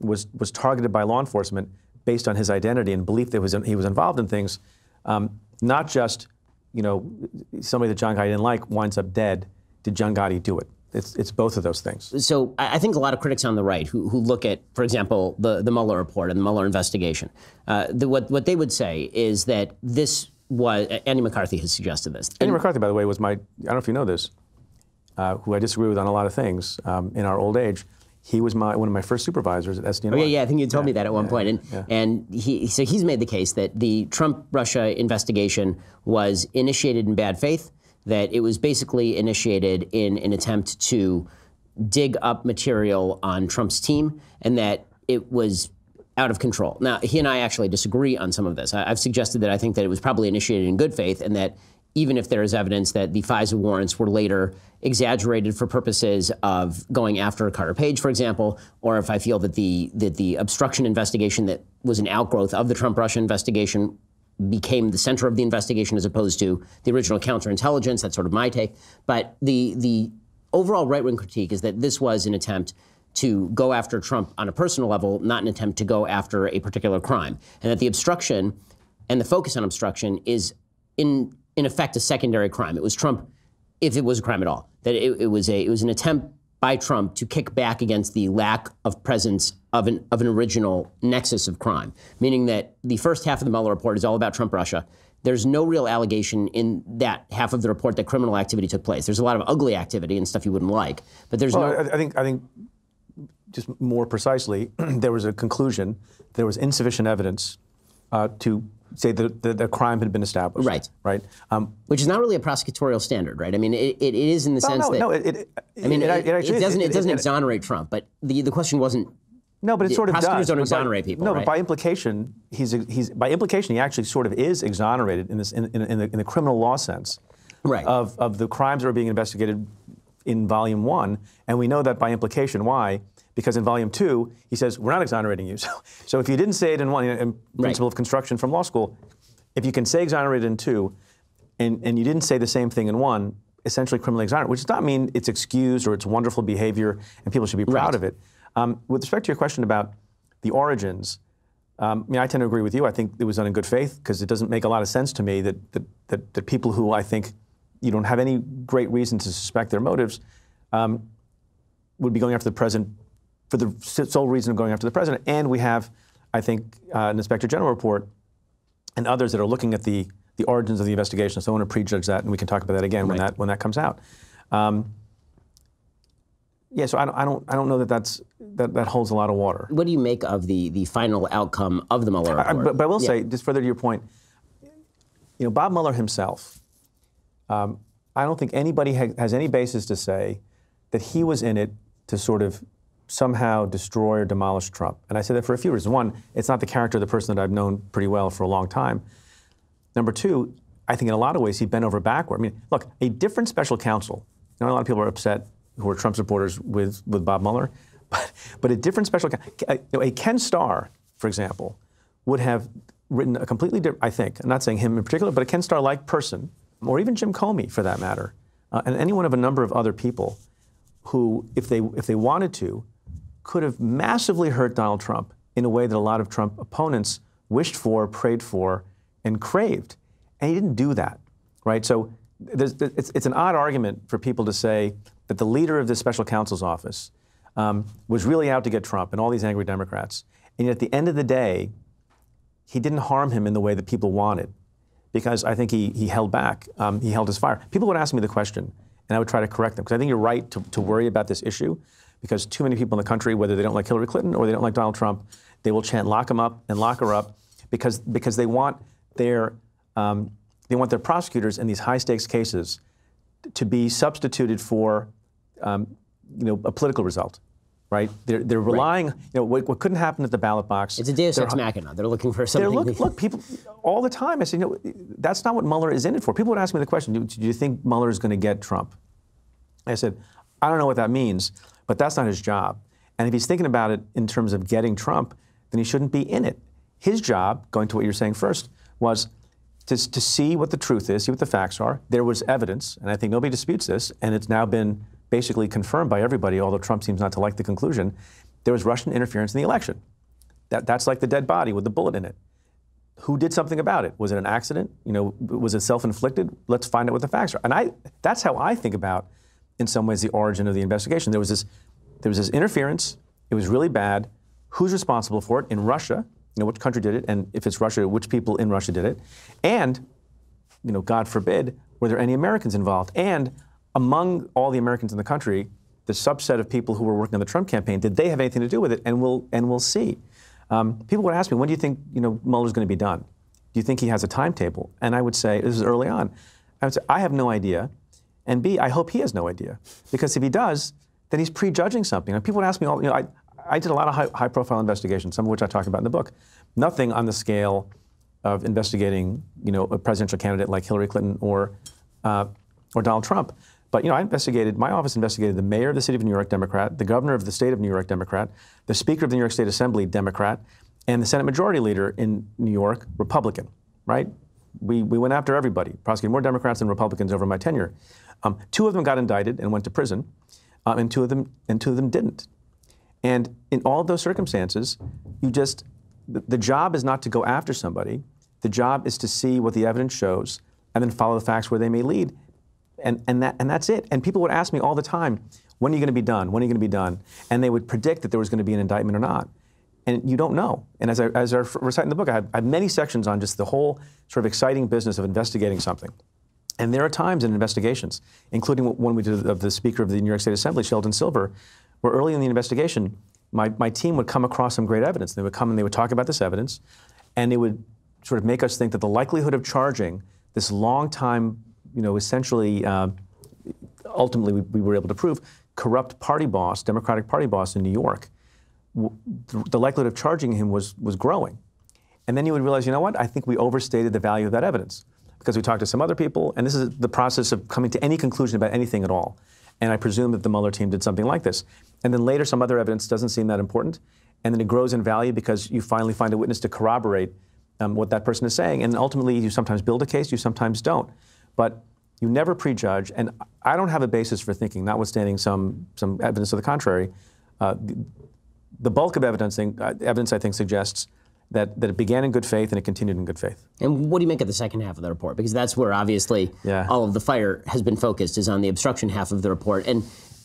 was targeted by law enforcement based on his identity and belief that he was involved in things, not just somebody that John Gotti didn't like winds up dead. Did John Gotti do it? It's both of those things. So I think a lot of critics on the right who look at, for example, the Mueller report and the Mueller investigation, what they would say is that this was, Andy McCarthy has suggested this. Andy McCarthy, by the way, was I don't know if you know this, who I disagree with on a lot of things in our old age. He was one of my first supervisors at SDNY. Oh, yeah, I think you told me that at one point. And so he's made the case that the Trump-Russia investigation was initiated in bad faith, that it was basically initiated in an attempt to dig up material on Trump's team, and that it was out of control. Now, he and I actually disagree on some of this. I've suggested that I think that it was probably initiated in good faith, and that even if there is evidence that the FISA warrants were later exaggerated for purposes of going after Carter Page, for example, or if I feel that the obstruction investigation that was an outgrowth of the Trump-Russia investigation became the center of the investigation as opposed to the original counterintelligence. That's sort of my take. But the overall right-wing critique is that this was an attempt to go after Trump on a personal level, not an attempt to go after a particular crime. And that the obstruction and the focus on obstruction is in effect a secondary crime. It was Trump, if it was a crime at all, that it was an attempt by Trump to kick back against the lack of presence of an original nexus of crime, meaning that the first half of the Mueller report is all about Trump-Russia. There's no real allegation in that half of the report that criminal activity took place. There's a lot of ugly activity and stuff you wouldn't like, but there's no. I think just more precisely, there was a conclusion. There was insufficient evidence to say that the crime had been established. Right. Right. Which is not really a prosecutorial standard, right? I mean, it is in the sense that. It doesn't exonerate Trump, but the question wasn't. No, but it sort of does. Prosecutors don't exonerate people. No, right? but by implication, he actually sort of is exonerated in the criminal law sense, right? Of the crimes that are being investigated in Volume 1, and we know that by implication. Why? because in volume 2, he says, we're not exonerating you. So if you didn't say it in 1, in principle of construction from law school, if you can say exonerated in 2, and you didn't say the same thing in 1, essentially criminally exonerated, which does not mean it's excused or it's wonderful behavior and people should be proud of it. With respect to your question about the origins, I tend to agree with you. I think it was done in good faith because it doesn't make a lot of sense to me that people who I think you don't have any great reason to suspect their motives would be going after the president for the sole reason of going after the president. And we have, I think, an Inspector General report and others that are looking at the origins of the investigation. So I want to prejudge that, and we can talk about that again when that comes out. Yeah, so I don't know that holds a lot of water. What do you make of the final outcome of the Mueller report? But I will say, just further to your point, Bob Mueller himself, I don't think anybody has any basis to say that he was in it to sort of somehow destroy or demolish Trump. And I say that for a few reasons. One, it's not the character of the person that I've known pretty well for a long time. Number two, I think in a lot of ways he bent over backward. I mean, look, a different special counsel, a lot of people are upset who are Trump supporters with Bob Mueller, but a different special counsel, a Ken Starr, for example, would have written a completely different, I think, I'm not saying him in particular, but a Ken Starr-like person, or even Jim Comey for that matter, and any one of a number of other people who, if they wanted to, could have massively hurt Donald Trump in a way that a lot of Trump opponents wished for, prayed for, and craved. And he didn't do that, right? So it's an odd argument for people to say that the leader of the special counsel's office was really out to get Trump and all these angry Democrats. And yet at the end of the day, he didn't harm him in the way that people wanted, because I think he held back. He held his fire. People would ask me the question, and I would try to correct them, because I think you're right to worry about this issue, because too many people in the country, whether they don't like Hillary Clinton or they don't like Donald Trump, they will chant lock him up and lock her up because they want their prosecutors in these high stakes cases to be substituted for a political result, right? They're relying, what couldn't happen at the ballot box. It's a deus ex machina. They're looking for something. Look, people all the time. I say, that's not what Mueller is in it for. People would ask me the question, do you think Mueller is going to get Trump? I said, I don't know what that means, but that's not his job. And if he's thinking about it in terms of getting Trump, then he shouldn't be in it. His job, going to what you're saying first, was to see what the truth is, see what the facts are. There was evidence, and I think nobody disputes this, and it's now been basically confirmed by everybody, although Trump seems not to like the conclusion. There was Russian interference in the election. That's like the dead body with the bullet in it. Who did something about it? Was it an accident? Was it self-inflicted? Let's find out what the facts are. And that's how I think about, in some ways, the origin of the investigation. There was this interference. It was really bad. Who's responsible for it? In Russia, which country did it? And if it's Russia, which people in Russia did it? And, God forbid, were there any Americans involved? And among all the Americans in the country, the subset of people who were working on the Trump campaign, did they have anything to do with it? And we'll see. People would ask me, when do you think Mueller's going to be done? Do you think he has a timetable? And I would say, this is early on, I would say, I have no idea. And B, I hope he has no idea. Because if he does, then he's prejudging something. And people would ask me, I did a lot of high-profile investigations, some of which I talk about in the book. Nothing on the scale of investigating, a presidential candidate like Hillary Clinton or Donald Trump. But my office investigated the mayor of the city of New York, Democrat, the governor of the state of New York, Democrat, the speaker of the New York State Assembly, Democrat, and the Senate Majority Leader in New York, Republican. Right? We went after everybody, prosecuted more Democrats than Republicans over my tenure. 2 of them got indicted and went to prison, and two of them didn't. And in all of those circumstances, the job is not to go after somebody. The job is to see what the evidence shows and then follow the facts where they may lead. And that's it. And people would ask me all the time, when are you going to be done? When are you going to be done? And they would predict that there was going to be an indictment or not. And you don't know. And as I recite in the book, I have many sections on just the whole sort of exciting business of investigating something. And there are times in investigations, including one we did of the Speaker of the New York State Assembly, Sheldon Silver, where early in the investigation, my team would come across some great evidence. They would come and they would talk about this evidence, and they would sort of make us think that the likelihood of charging this long-time, essentially, ultimately we were able to prove, corrupt party boss, Democratic Party boss in New York, the likelihood of charging him was growing. And then you would realize, I think we overstated the value of that evidence, because we talked to some other people, and this is the process of coming to any conclusion about anything at all. And I presume that the Mueller team did something like this. And then later, some other evidence doesn't seem that important. And then it grows in value because you finally find a witness to corroborate what that person is saying. And ultimately, you sometimes build a case, you sometimes don't. But you never prejudge. And I don't have a basis for thinking, notwithstanding some evidence to the contrary. The bulk of evidence, I think, suggests that it began in good faith and it continued in good faith. And what do you make of the second half of the report? Because that's where, obviously, all of the fire has been focused, is on the obstruction half of the report. And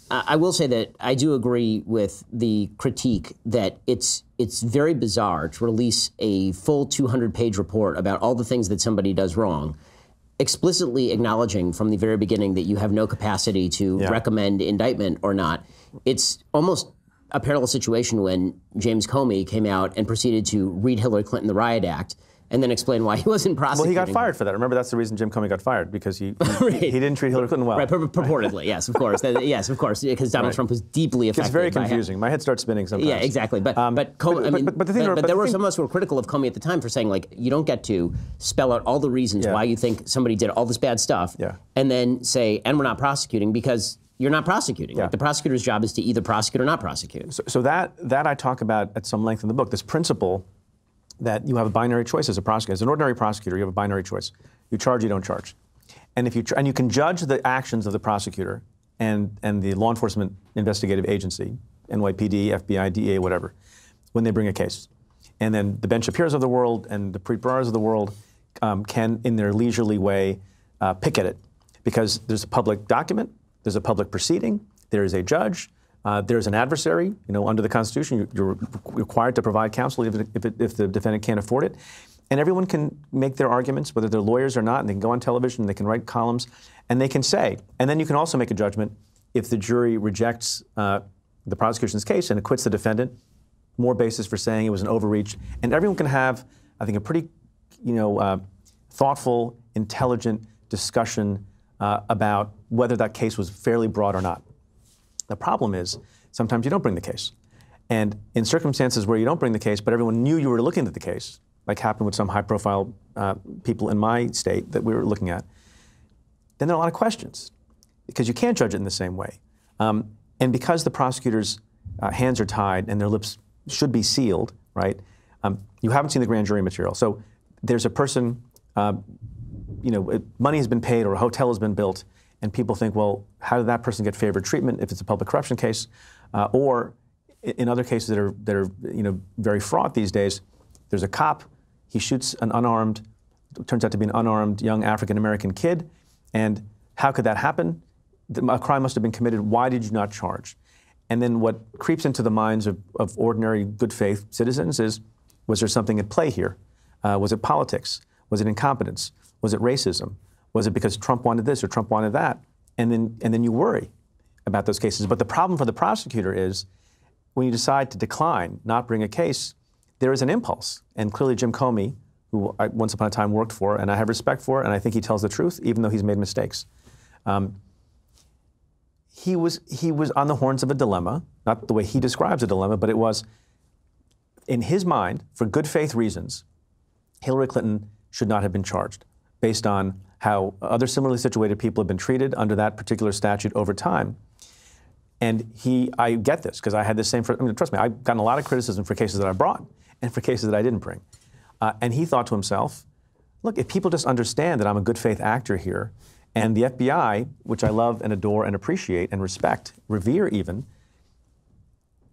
I will say that I do agree with the critique that it's very bizarre to release a full 200-page report about all the things that somebody does wrong, explicitly acknowledging from the very beginning that you have no capacity to recommend indictment or not. It's almost a parallel situation when James Comey came out and proceeded to read Hillary Clinton the Riot Act and then explain why he wasn't prosecuting. Well, he got fired for that. Remember, that's the reason Jim Comey got fired, because he didn't treat Hillary Clinton well. Right, purportedly, yes, of course. Yes, of course, because Donald Trump was deeply affected. It's very confusing. My head starts spinning sometimes. Yeah, exactly. But there were some of us who were critical of Comey at the time for saying, like, you don't get to spell out all the reasons why you think somebody did all this bad stuff and then say, and we're not prosecuting, because you're not prosecuting. Like, the prosecutor's job is to either prosecute or not prosecute. So that I talk about at some length in the book, this principle that you have a binary choice as a prosecutor. As an ordinary prosecutor, you have a binary choice. You charge, you don't charge. And you can judge the actions of the prosecutor and the law enforcement investigative agency, NYPD, FBI, DEA, whatever, when they bring a case. And then the Ben Shapiros of the world and the Preet Bhararas of the world can, in their leisurely way, pick at it. Because there's a public document, there's a public proceeding, there is a judge, there's an adversary. You know, under the Constitution, you're required to provide counsel if the defendant can't afford it. And everyone can make their arguments, whether they're lawyers or not, and they can go on television, and they can write columns, and they can say. And then you can also make a judgment if the jury rejects the prosecution's case and acquits the defendant, more basis for saying it was an overreach. And everyone can have, I think, a pretty, thoughtful, intelligent discussion about whether that case was fairly broad or not. The problem is, sometimes you don't bring the case. And in circumstances where you don't bring the case, but everyone knew you were looking at the case, like happened with some high-profile people in my state that we were looking at, then there are a lot of questions, because you can't judge it in the same way. And because the prosecutor's hands are tied and their lips should be sealed, right, you haven't seen the grand jury material. So there's a person, money has been paid or a hotel has been built, and people think, well, how did that person get favored treatment if it's a public corruption case? Or in other cases that are very fraught these days, there's a cop, he shoots turns out to be an unarmed young African-American kid, and how could that happen? A crime must have been committed. Why did you not charge? And then what creeps into the minds of ordinary good faith citizens is, was there something at play here? Was it politics? Was it incompetence? Was it racism? Was it because Trump wanted this or Trump wanted that? And then you worry about those cases. But the problem for the prosecutor is, when you decide to decline, not bring a case, there is an impulse. And clearly Jim Comey, who I once upon a time worked for, and I have respect for, and I think he tells the truth, even though he's made mistakes. He was on the horns of a dilemma, not the way he describes a dilemma, but it was, in his mind, for good faith reasons, Hillary Clinton should not have been charged, based on how other similarly situated people have been treated under that particular statute over time. And I get this, because I had the same, trust me, I've gotten a lot of criticism for cases that I brought and for cases that I didn't bring. And he thought to himself, look, if people just understand that I'm a good faith actor here, and the FBI, which I love and adore and appreciate and respect, revere even,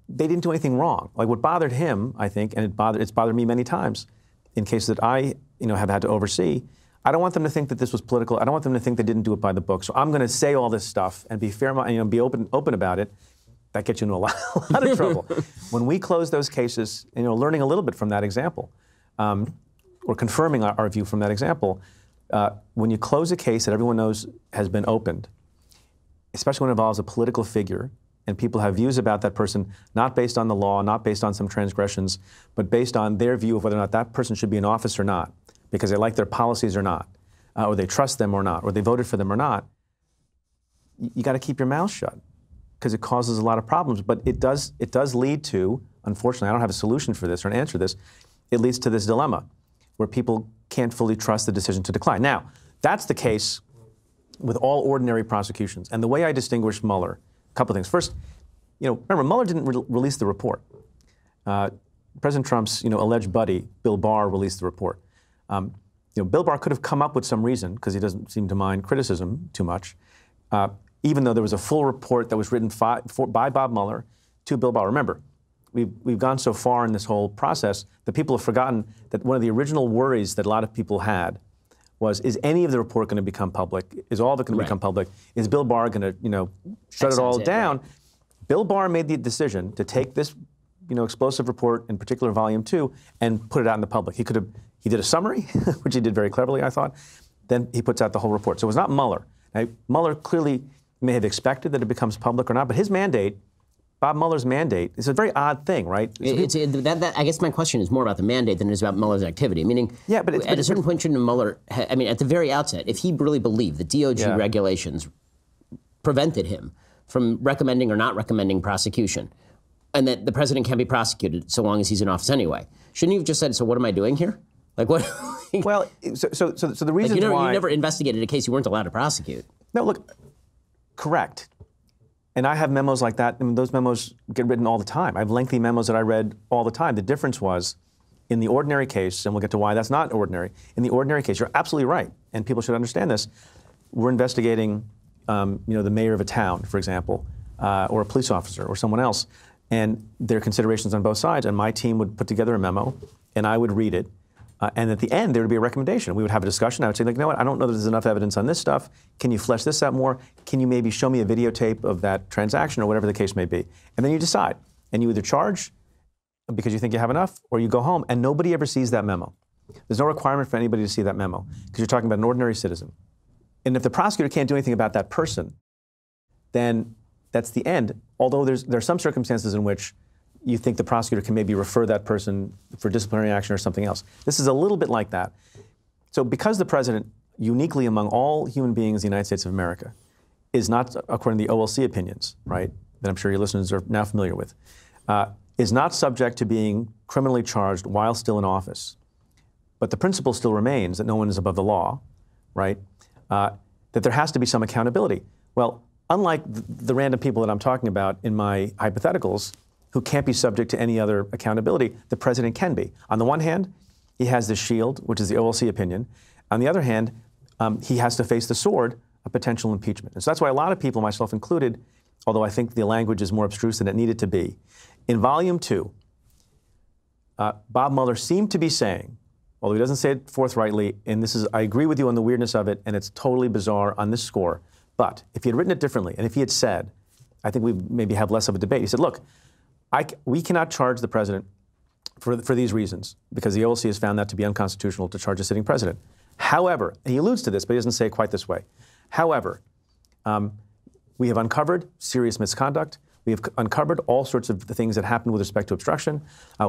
they didn't do anything wrong. Like, what bothered him, I think, and it's bothered me many times in cases that I have had to oversee, I don't want them to think that this was political. I don't want them to think they didn't do it by the book. So I'm going to say all this stuff and be fair, be open about it. That gets you into a lot of trouble. When we close those cases, learning a little bit from that example, or confirming our view from that example, when you close a case that everyone knows has been opened, especially when it involves a political figure, and people have views about that person, not based on the law, not based on some transgressions, but based on their view of whether or not that person should be in office or not, because they like their policies or not, or they trust them or not, or they voted for them or not, you got to keep your mouth shut, because it causes a lot of problems. But it does lead to, unfortunately, I don't have a solution for this or an answer to this, it leads to this dilemma where people can't fully trust the decision to decline. Now, that's the case with all ordinary prosecutions. And the way I distinguish Mueller, a couple of things. First, remember, Mueller didn't release the report. President Trump's, alleged buddy, Bill Barr, released the report. Bill Barr could have come up with some reason, because he doesn't seem to mind criticism too much, even though there was a full report that was written by Bob Mueller to Bill Barr. Remember, we've gone so far in this whole process that people have forgotten that one of the original worries that a lot of people had was, is any of the report going to become public? Is all of it going to become public? Is Bill Barr going to, shut it all down? Right. Bill Barr made the decision to take this, explosive report, in particular Volume 2, and put it out in the public. He did a summary, which he did very cleverly, I thought. Then he puts out the whole report. So it was not Mueller. Now, Mueller clearly may have expected that it becomes public or not, but his mandate, Bob Mueller's mandate, is a very odd thing, right? I guess my question is more about the mandate than it is about Mueller's activity. Meaning, at a certain point, shouldn't Mueller, at the very outset, if he really believed the DOJ regulations prevented him from recommending or not recommending prosecution, and that the president can't be prosecuted so long as he's in office anyway, shouldn't he have just said, so what am I doing here? Like what? Well, so the reason why... You never investigated a case you weren't allowed to prosecute. No, look, correct. And I have memos like that, and those memos get written all the time. I have lengthy memos that I read all the time. The difference was, in the ordinary case, and we'll get to why that's not ordinary, in the ordinary case, you're absolutely right, and people should understand this, we're investigating the mayor of a town, for example, or a police officer or someone else, and there are considerations on both sides, and my team would put together a memo, and I would read it, and at the end, there would be a recommendation. We would have a discussion. I would say, like, you know what, I don't know that there's enough evidence on this stuff. Can you flesh this out more? Can you maybe show me a videotape of that transaction or whatever the case may be? And then you decide. And you either charge because you think you have enough, or you go home, and nobody ever sees that memo. There's no requirement for anybody to see that memo, because you're talking about an ordinary citizen. And if the prosecutor can't do anything about that person, then that's the end. Although there are some circumstances in which you think the prosecutor can maybe refer that person for disciplinary action or something else. This is a little bit like that. So because the president, uniquely among all human beings in the United States of America, is not, according to the OLC opinions, right, that I'm sure your listeners are now familiar with, is not subject to being criminally charged while still in office. But the principle still remains that no one is above the law, right, that there has to be some accountability. Well, unlike the random people that I'm talking about in my hypotheticals, who can't be subject to any other accountability, the president can be. On the one hand, he has this shield, which is the OLC opinion. On the other hand, he has to face the sword of potential impeachment. And so that's why a lot of people, myself included, although I think the language is more abstruse than it needed to be, in Volume 2, Bob Mueller seemed to be saying, although he doesn't say it forthrightly, and this is, I agree with you on the weirdness of it, and it's totally bizarre on this score, but if he had written it differently, and if he had said, I think we maybe have less of a debate, he said, look, we cannot charge the president for these reasons, because the OLC has found that to be unconstitutional to charge a sitting president. However, and he alludes to this, but he doesn't say it quite this way. However, we have uncovered serious misconduct. We have uncovered all sorts of the things that happened with respect to obstruction.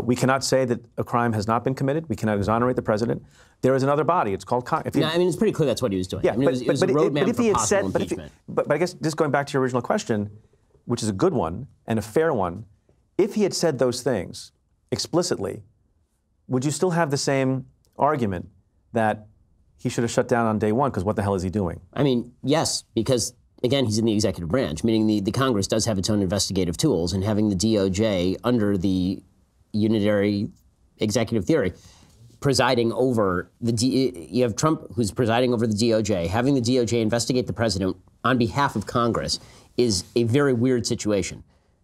We cannot say that a crime has not been committed. We cannot exonerate the president. There is another body. It's called Congress. No, I mean, it's pretty clear that's what he was doing. Yeah, I mean, it was a roadmap for possible impeachment. But I guess just going back to your original question, which is a good one and a fair one, if he had said those things explicitly, would you still have the same argument that he should have shut down on day one, because what the hell is he doing? I mean, yes, because, again, he's in the executive branch, meaning the Congress does have its own investigative tools, and having the DOJ under the unitary executive theory presiding over you have Trump who's presiding over the DOJ, having the DOJ investigate the president on behalf of Congress is a very weird situation.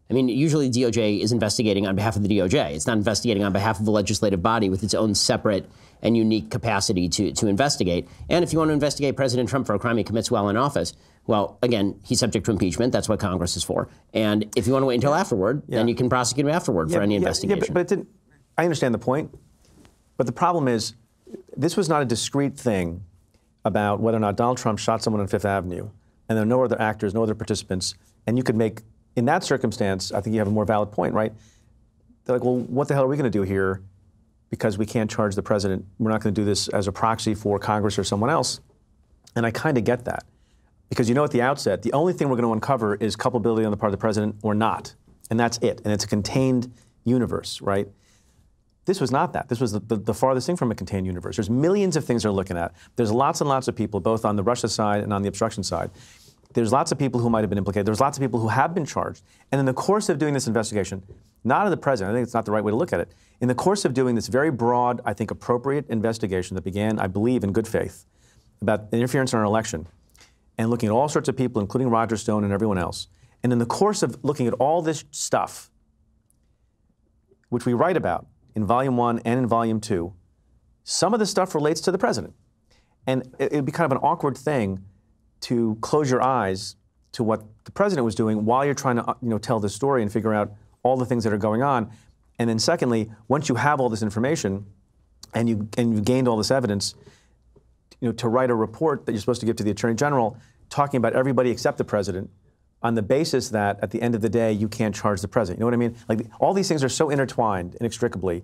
I mean, usually the DOJ is investigating on behalf of the DOJ. It's not investigating on behalf of a legislative body with its own separate and unique capacity to investigate. And if you want to investigate President Trump for a crime he commits while in office, well, again, he's subject to impeachment. That's what Congress is for. And if you want to wait until afterward, then you can prosecute him afterward for any investigation. Yeah, but it didn't. I understand the point. But the problem is, this was not a discrete thing about whether or not Donald Trump shot someone on Fifth Avenue, and there are no other actors, no other participants, and you could make, in that circumstance, I think you have a more valid point, right? They're like, well, what the hell are we going to do here? Because we can't charge the president. We're not going to do this as a proxy for Congress or someone else. And I kind of get that. Because you know at the outset, the only thing we're going to uncover is culpability on the part of the president or not. And that's it. And it's a contained universe, right? This was not that. This was the farthest thing from a contained universe. There's millions of things they're looking at. There's lots and lots of people, both on the Russia side and on the obstruction side. There's lots of people who might have been implicated. There's lots of people who have been charged. And in the course of doing this investigation, not of the president, I think it's not the right way to look at it. In the course of doing this very broad, I think appropriate investigation that began, I believe, in good faith about interference in our election, and looking at all sorts of people, including Roger Stone and everyone else, and in the course of looking at all this stuff, which we write about in Volume 1 and in Volume 2, some of the stuff relates to the president. And it would be kind of an awkward thing to close your eyes to what the president was doing while you're trying to tell the story and figure out all the things that are going on. And then secondly, once you have all this information and you've gained all this evidence, to write a report that you're supposed to give to the Attorney General talking about everybody except the president on the basis that at the end of the day you can't charge the president. You know what I mean? Like, all these things are so intertwined inextricably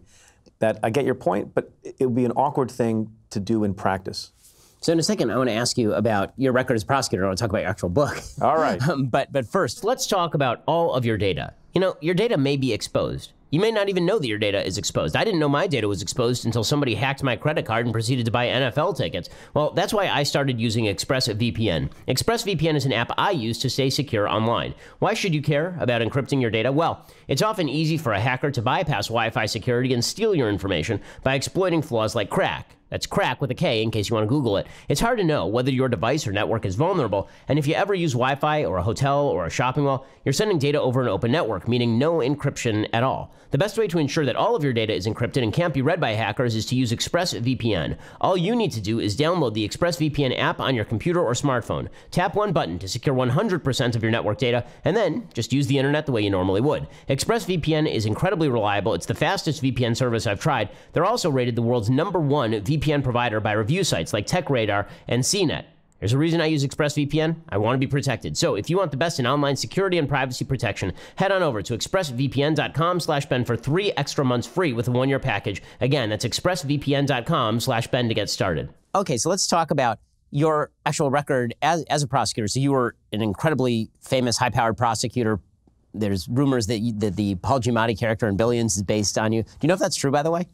that I get your point, but it would be an awkward thing to do in practice. So in a second, I want to ask you about your record as prosecutor. I want to talk about your actual book. All right. But first, let's talk about all of your data. Your data may be exposed. You may not even know that your data is exposed. I didn't know my data was exposed until somebody hacked my credit card and proceeded to buy NFL tickets. Well, that's why I started using ExpressVPN. ExpressVPN is an app I use to stay secure online. Why should you care about encrypting your data? Well, it's often easy for a hacker to bypass Wi-Fi security and steal your information by exploiting flaws like crack. That's crack with a K in case you want to Google it. It's hard to know whether your device or network is vulnerable, and if you ever use Wi-Fi or a hotel or a shopping mall, you're sending data over an open network, meaning no encryption at all. The best way to ensure that all of your data is encrypted and can't be read by hackers is to use ExpressVPN. All you need to do is download the ExpressVPN app on your computer or smartphone. Tap one button to secure 100% of your network data, and then just use the internet the way you normally would. ExpressVPN is incredibly reliable. It's the fastest VPN service I've tried. They're also rated the world's #1 VPN provider by review sites like TechRadar and CNET. There's a reason I use ExpressVPN. I want to be protected. So if you want the best in online security and privacy protection, head on over to expressvpn.com/Ben for 3 extra months free with a 1-year package. Again, that's expressvpn.com/Ben to get started. Okay, so let's talk about your actual record as a prosecutor. So you were an incredibly famous, high-powered prosecutor. There's rumors that the Paul Giamatti character in Billions is based on you. Do you know if that's true, by the way?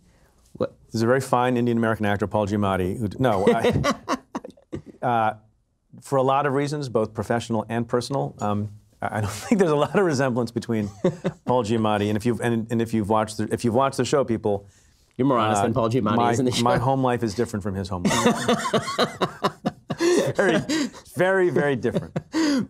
What? There's a very fine Indian-American actor, Paul Giamatti, who, for a lot of reasons, both professional and personal, I don't think there's a lot of resemblance between Paul Giamatti and if you've watched the show, people, you're more honest than Paul Giamatti is in the show. My home life is different from his home life. Very, very different.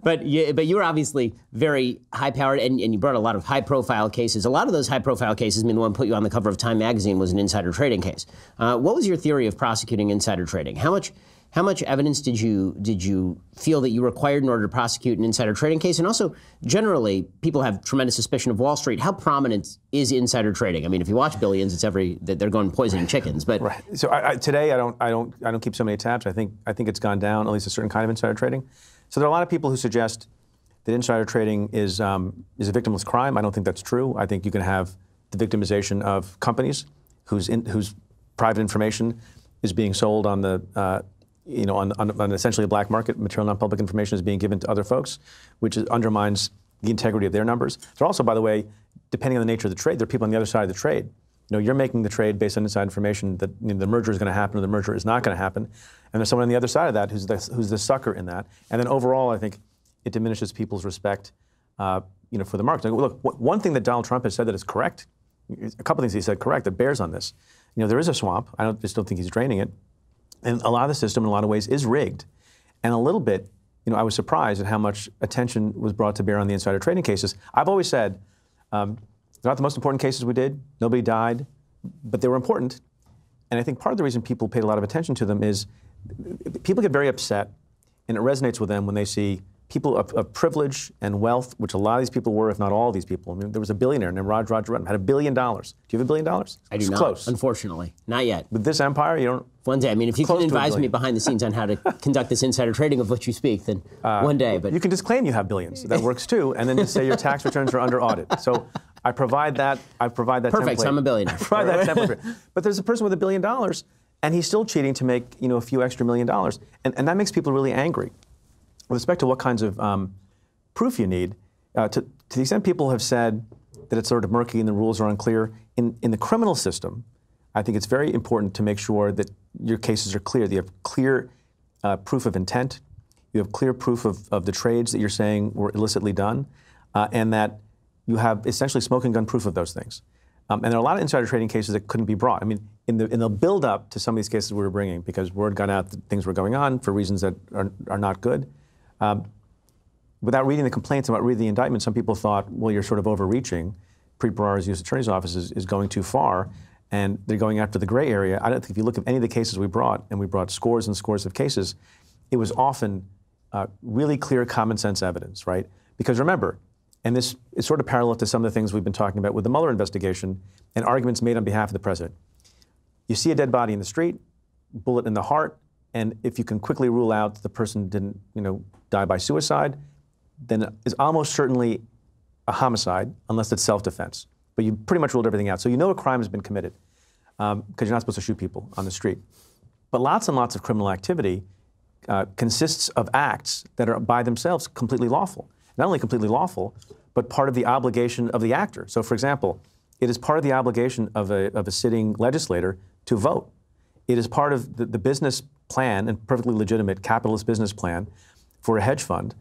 But you were obviously very high-powered, and you brought a lot of high-profile cases. A lot of those high-profile cases, I mean, the one put you on the cover of Time magazine was an insider trading case. What was your theory of prosecuting insider trading? How much evidence did you feel that you required in order to prosecute an insider trading case? And also, generally, people have tremendous suspicion of Wall Street. How prominent is insider trading? I mean, if you watch Billions, it's that they're going poisoning chickens. But right. So today, I don't keep so many tabs. I think it's gone down, at least a certain kind of insider trading. So there are a lot of people who suggest that insider trading is a victimless crime. I don't think that's true. I think you can have the victimization of companies whose private information is being sold on the on essentially a black market. Material non-public information is being given to other folks, which undermines the integrity of their numbers. There are also, by the way, depending on the nature of the trade, there are people on the other side of the trade. You're making the trade based on inside information that the merger is going to happen or the merger is not going to happen, and there's someone on the other side of that who's the sucker in that. And then overall, I think it diminishes people's respect, for the market. Look, one thing that Donald Trump has said that is correct, a couple things he said correct that bears on this. There is a swamp. I just don't think he's draining it. And a lot of the system, in a lot of ways, is rigged. And a little bit, I was surprised at how much attention was brought to bear on the insider trading cases. I've always said, they're not the most important cases we did. Nobody died, but they were important. And I think part of the reason people paid a lot of attention to them is people get very upset, and it resonates with them when they see people of privilege and wealth, which a lot of these people were, if not all of these people. I mean, there was a billionaire named Roger Redden, had $1 billion. Do you have $1 billion? I do not. Close. Unfortunately, not yet. With this empire, you don't. One day, I mean, if you can advise me behind the scenes on how to conduct this insider trading of which you speak, then one day. But you can just claim you have billions. That works too, and then just say your tax returns are under audit. So I provide that. Perfect. Template. So I'm a billionaire. I provide that template. But there's a person with $1 billion, and he's still cheating to make a few extra $1 million, and that makes people really angry. With respect to what kinds of proof you need, to the extent people have said that it's sort of murky and the rules are unclear, In the criminal system, I think it's very important to make sure that your cases are clear. You have clear proof of intent. You have clear proof of the trades that you're saying were illicitly done, and that you have essentially smoking gun proof of those things. And there are a lot of insider trading cases that couldn't be brought. I mean, in the build-up to some of these cases we were bringing, because word got out that things were going on for reasons that are not good. Without reading the complaints and without reading the indictment, some people thought, well, you're sort of overreaching. Preet Bharara's U.S. Attorney's Office is going too far, and they're going after the gray area. I don't think if you look at any of the cases we brought, and we brought scores and scores of cases, it was often really clear common sense evidence, right? Because remember, and this is sort of parallel to some of the things we've been talking about with the Mueller investigation and arguments made on behalf of the president. You see a dead body in the street, bullet in the heart, and if you can quickly rule out that the person didn't, die by suicide, then it's almost certainly a homicide, unless it's self-defense. But you pretty much ruled everything out. So you know a crime has been committed, because you're not supposed to shoot people on the street. But lots and lots of criminal activity consists of acts that are by themselves completely lawful. Not only completely lawful, but part of the obligation of the actor. So for example, it is part of the obligation of a sitting legislator to vote. It is part of the business plan, and perfectly legitimate capitalist business plan for a hedge fund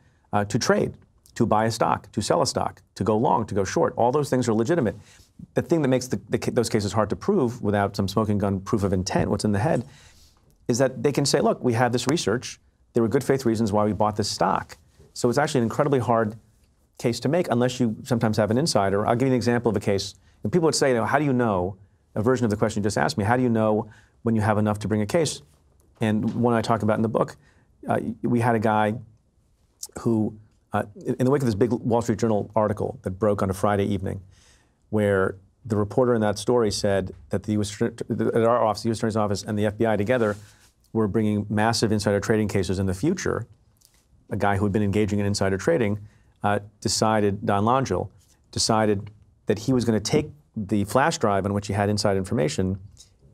to trade, to buy a stock, to sell a stock, to go long, to go short. All those things are legitimate. The thing that makes those cases hard to prove without some smoking gun proof of intent, what's in the head, is that they can say, look, we have this research. There were good faith reasons why we bought this stock. So it's actually an incredibly hard case to make unless you sometimes have an insider. I'll give you an example of a case. And people would say, how do you know, a version of the question you just asked me, how do you know when you have enough to bring a case? And one I talk about in the book, we had a guy who, in the wake of this big Wall Street Journal article that broke on a Friday evening, where the reporter in that story said that at our office, the U.S. Attorney's Office and the FBI together were bringing massive insider trading cases in the future. A guy who had been engaging in insider trading Don Langell, decided that he was going to take the flash drive on which he had inside information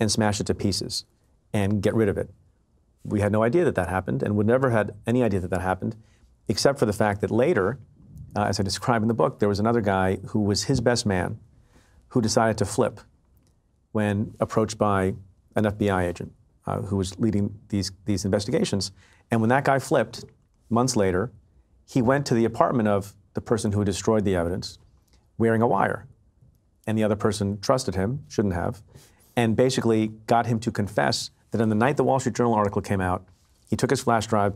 and smash it to pieces and get rid of it. We had no idea that that happened, and would never had any idea that that happened, except for the fact that later, as I describe in the book, there was another guy who was his best man who decided to flip when approached by an FBI agent who was leading these investigations. And when that guy flipped, months later, he went to the apartment of the person who destroyed the evidence wearing a wire. And the other person trusted him, shouldn't have, and basically got him to confess that on the night the Wall Street Journal article came out, he took his flash drive,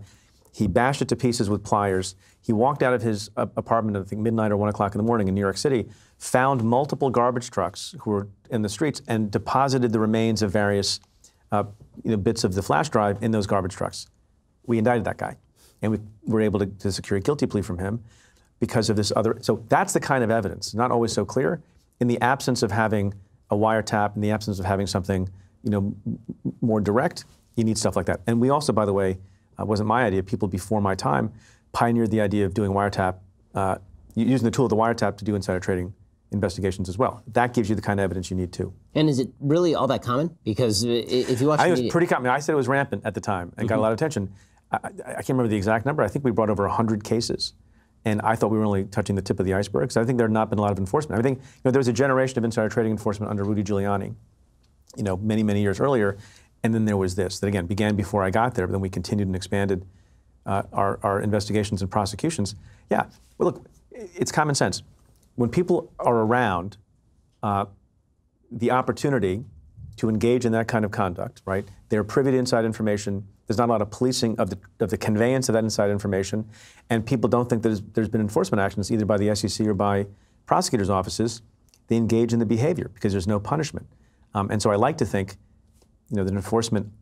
he bashed it to pieces with pliers, he walked out of his apartment at, I think, midnight or 1 o'clock in the morning in New York City, found multiple garbage trucks who were in the streets, and deposited the remains of various bits of the flash drive in those garbage trucks. We indicted that guy. And we were able to secure a guilty plea from him because of this other. So that's the kind of evidence, not always so clear. In the absence of having a wiretap, in the absence of having something, more direct, you need stuff like that. And we also, by the way, wasn't my idea. People before my time pioneered the idea of doing wiretap, using the tool of the wiretap to do insider trading investigations as well. That gives you the kind of evidence you need too. And is it really all that common? Because if you watch I think it was pretty common. I said it was rampant at the time and got a lot of attention. I can't remember the exact number. I think we brought over 100 cases. And I thought we were only touching the tip of the iceberg, because I think there had not been a lot of enforcement. I think there was a generation of insider trading enforcement under Rudy Giuliani, many, many years earlier. And then there was this that, again, began before I got there, but then we continued and expanded our investigations and prosecutions. Yeah, well, look, it's common sense. When people are around the opportunity to engage in that kind of conduct, right? They're privy to inside information. There's not a lot of policing of the conveyance of that inside information, and people don't think there's been enforcement actions either by the SEC or by prosecutors' offices. They engage in the behavior because there's no punishment. And so I like to think, that enforcement,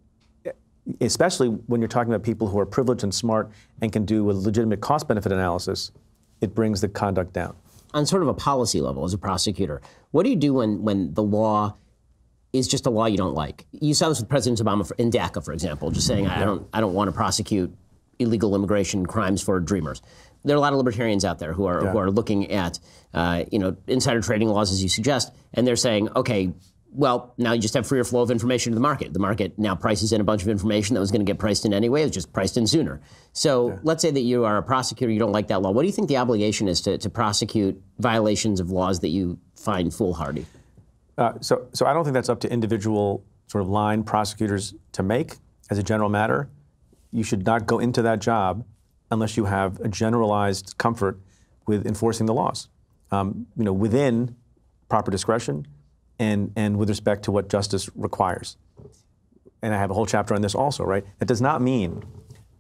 especially when you're talking about people who are privileged and smart and can do a legitimate cost-benefit analysis, it brings the conduct down. On sort of a policy level, as a prosecutor, what do you do when the law is just a law you don't like? You saw this with President Obama in DACA, for example, just saying, I don't want to prosecute illegal immigration crimes for dreamers. There are a lot of libertarians out there who are looking at insider trading laws, as you suggest, and they're saying, okay, well, now you just have freer flow of information to the market. The market now prices in a bunch of information that was going to get priced in anyway. It's just priced in sooner. So let's say that you are a prosecutor, you don't like that law. What do you think the obligation is to prosecute violations of laws that you find foolhardy? So I don't think that's up to individual sort of line prosecutors to make as a general matter. You should not go into that job unless you have a generalized comfort with enforcing the laws, within proper discretion and with respect to what justice requires. And I have a whole chapter on this also, right? That does not mean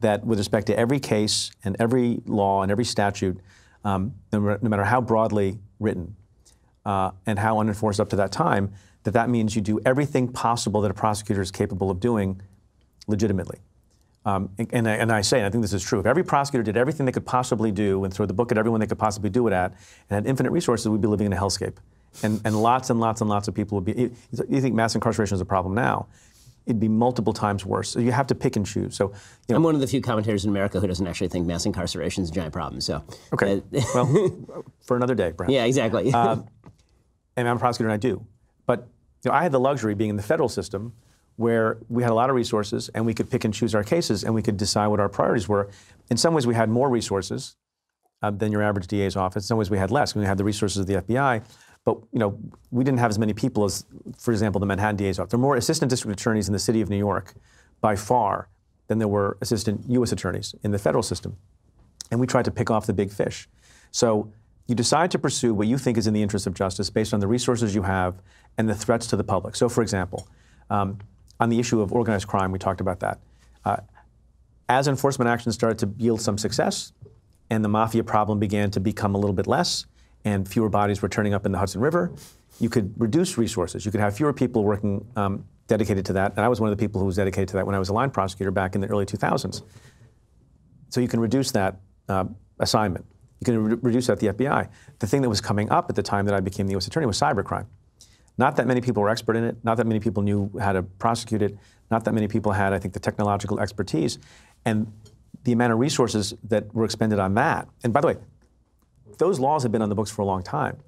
that with respect to every case and every law and every statute, no matter how broadly written and how unenforced up to that time, that means you do everything possible that a prosecutor is capable of doing legitimately. And I say, and I think this is true, if every prosecutor did everything they could possibly do and throw the book at everyone they could possibly do it at and had infinite resources, we'd be living in a hellscape. And lots and lots and lots of people would be, you think mass incarceration is a problem now, it'd be multiple times worse. So you have to pick and choose. So I'm one of the few commentators in America who doesn't actually think mass incarceration is a giant problem. So okay, well, for another day, perhaps. Yeah, exactly. And I'm a prosecutor, and I do. But I had the luxury being in the federal system, where we had a lot of resources, and we could pick and choose our cases, and we could decide what our priorities were. In some ways, we had more resources than your average DA's office. In some ways, we had less. We had the resources of the FBI. But we didn't have as many people as, for example, the Manhattan DA's office. There were more assistant district attorneys in the city of New York, by far, than there were assistant U.S. attorneys in the federal system. And we tried to pick off the big fish. So you decide to pursue what you think is in the interest of justice based on the resources you have and the threats to the public. So, for example, on the issue of organized crime, we talked about that. As enforcement actions started to yield some success, and the mafia problem began to become a little bit less, and fewer bodies were turning up in the Hudson River, you could reduce resources. You could have fewer people working dedicated to that. And I was one of the people who was dedicated to that when I was a line prosecutor back in the early 2000s. So you can reduce that assignment. You can reduce that at the FBI. The thing that was coming up at the time that I became the U.S. attorney was cybercrime. Not that many people were expert in it. Not that many people knew how to prosecute it. Not that many people had, I think, the technological expertise. And the amount of resources that were expended on that. And by the way, those laws have been on the books for a long time.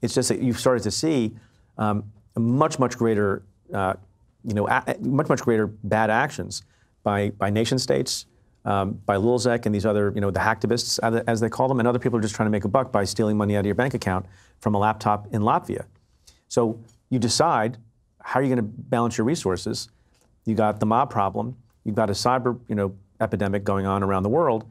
It's just that you've started to see a much greater, much greater bad actions by nation states, by Lulzek and these other, the hacktivists, as they call them, and other people are just trying to make a buck by stealing money out of your bank account from a laptop in Latvia. So you decide how you're going to balance your resources. You got the mob problem. You've got a cyber, epidemic going on around the world.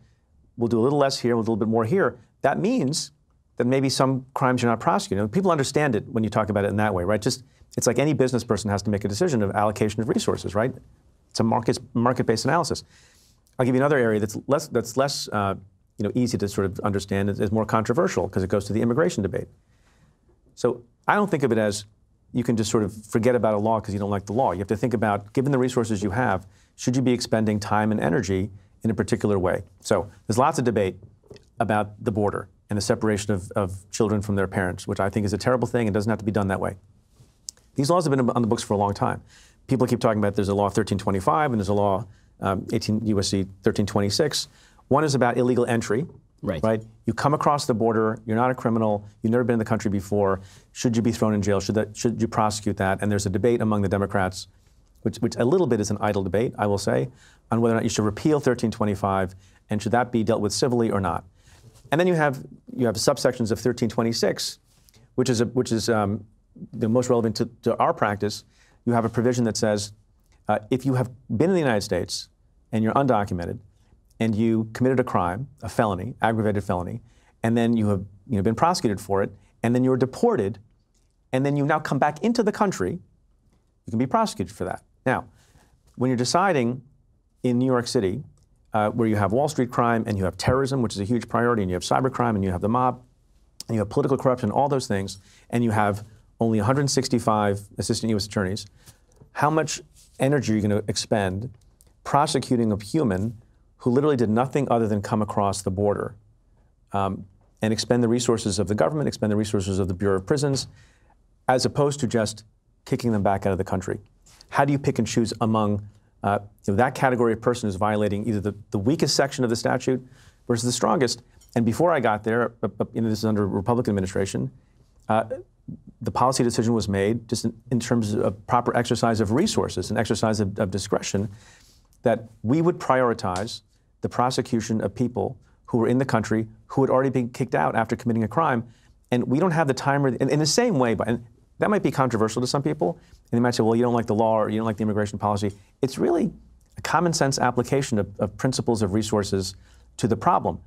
We'll do a little less here. We'll do a little bit more here. That means that maybe some crimes you're not prosecuting. People understand it when you talk about it in that way, right? It's like any business person has to make a decision of allocation of resources, right? It's a market-based analysis. I'll give you another area that's less easy to sort of understand. It's more controversial because it goes to the immigration debate. So I don't think of it as you can just sort of forget about a law because you don't like the law. You have to think about, given the resources you have, should you be expending time and energy in a particular way? So there's lots of debate about the border and the separation of children from their parents, which I think is a terrible thing and doesn't have to be done that way. These laws have been on the books for a long time. People keep talking about there's a law 1325 and there's a law 18 U.S.C. 1326. One is about illegal entry. Right? You come across the border, you're not a criminal, you've never been in the country before, should you be thrown in jail, should you prosecute that? And there's a debate among the Democrats, which a little bit is an idle debate, I will say, on whether or not you should repeal 1325 and should that be dealt with civilly or not. And then you have subsections of 1326, which is the most relevant to our practice. You have a provision that says if you have been in the United States and you're undocumented, and you committed a crime, a felony, aggravated felony, and then you have been prosecuted for it, and then you were deported, and then you now come back into the country, you can be prosecuted for that. Now, when you're deciding in New York City, where you have Wall Street crime, and you have terrorism, which is a huge priority, and you have cybercrime, and you have the mob, and you have political corruption, all those things, and you have only 165 assistant U.S. attorneys, how much energy are you going to expend prosecuting a human who literally did nothing other than come across the border and expend the resources of the government, expend the resources of the Bureau of Prisons, as opposed to just kicking them back out of the country? How do you pick and choose among that category of person who's violating either the weakest section of the statute versus the strongest? And before I got there, this is under Republican administration, the policy decision was made just in terms of proper exercise of resources and exercise of discretion that we would prioritize the prosecution of people who were in the country who had already been kicked out after committing a crime. And we don't have the time, in the same way, and that might be controversial to some people, and they might say, well, you don't like the law or you don't like the immigration policy. It's really a common sense application of principles of resources to the problem.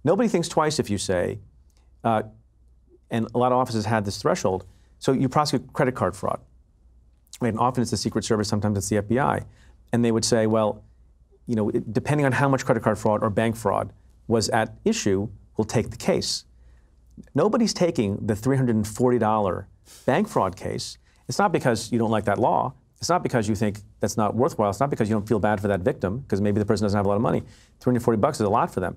Nobody thinks twice if you say, and a lot of offices had this threshold, so you prosecute credit card fraud. Right? And often it's the Secret Service, sometimes it's the FBI. And they would say, well, you know, depending on how much credit card fraud or bank fraud was at issue, we'll take the case. Nobody's taking the $340 bank fraud case. It's not because you don't like that law. It's not because you think that's not worthwhile. It's not because you don't feel bad for that victim, because maybe the person doesn't have a lot of money. $340 is a lot for them.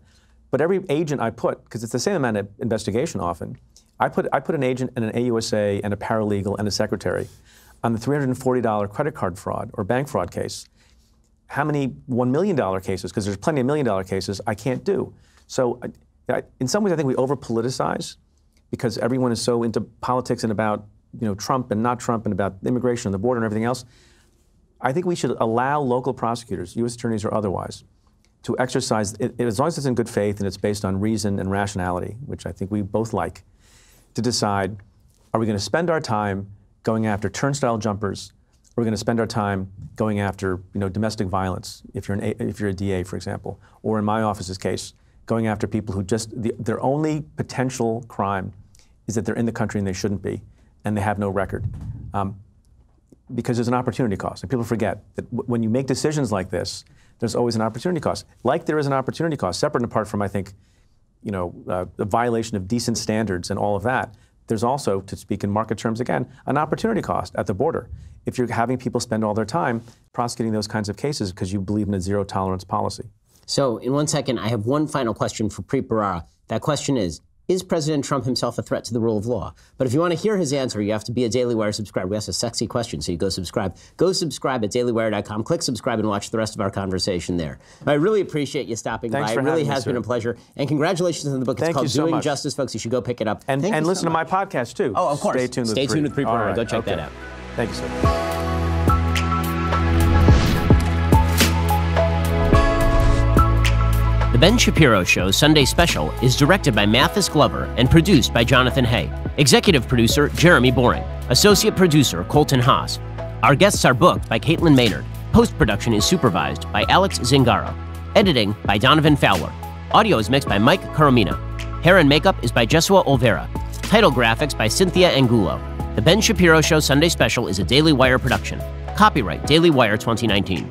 But every agent I put, because it's the same amount of investigation often, I put an agent and an AUSA and a paralegal and a secretary on the $340 credit card fraud or bank fraud case. How many $1 million cases, because there's plenty of $1 million cases, I can't do. So in some ways, I think we over-politicize because everyone is so into politics and about, you know, Trump and not Trump and about immigration and the border and everything else. I think we should allow local prosecutors, U.S. attorneys or otherwise, to exercise, as long as it's in good faith and it's based on reason and rationality, which I think we both like, to decide, are we going to spend our time going after turnstile jumpers, or are we going to spend our time going after, you know, domestic violence, if you're a DA, for example, or in my office's case, going after people who just, their only potential crime is that they're in the country and they shouldn't be, and they have no record. Because there's an opportunity cost. And people forget that when you make decisions like this, there's always an opportunity cost. Like there is an opportunity cost, separate and apart from, I think, you know, the violation of decent standards and all of that. There's also, to speak in market terms again, an opportunity cost at the border. If you're having people spend all their time prosecuting those kinds of cases because you believe in a zero tolerance policy. So in 1 second, I have one final question for Preet Bharara. That question is President Trump himself a threat to the rule of law? But if you want to hear his answer, you have to be a Daily Wire subscriber. We ask a sexy question, so you go subscribe. Go subscribe at dailywire.com. Click subscribe and watch the rest of our conversation there. I really appreciate you stopping by. It really has been a pleasure. And congratulations on the book. It's called Doing Justice, folks. You should go pick it up. And listen to my podcast, too. Oh, of course. Stay tuned with Preet Bharara. Right. Go check that out. Thank you, sir. The Ben Shapiro Show Sunday Special is directed by Mathis Glover and produced by Jonathan Hay. Executive producer, Jeremy Boring. Associate producer, Colton Haas. Our guests are booked by Caitlin Maynard. Post-production is supervised by Alex Zingaro. Editing by Donovan Fowler. Audio is mixed by Mike Coromina. Hair and makeup is by Jesua Olvera. Title graphics by Cynthia Angulo. The Ben Shapiro Show Sunday Special is a Daily Wire production. Copyright Daily Wire 2019.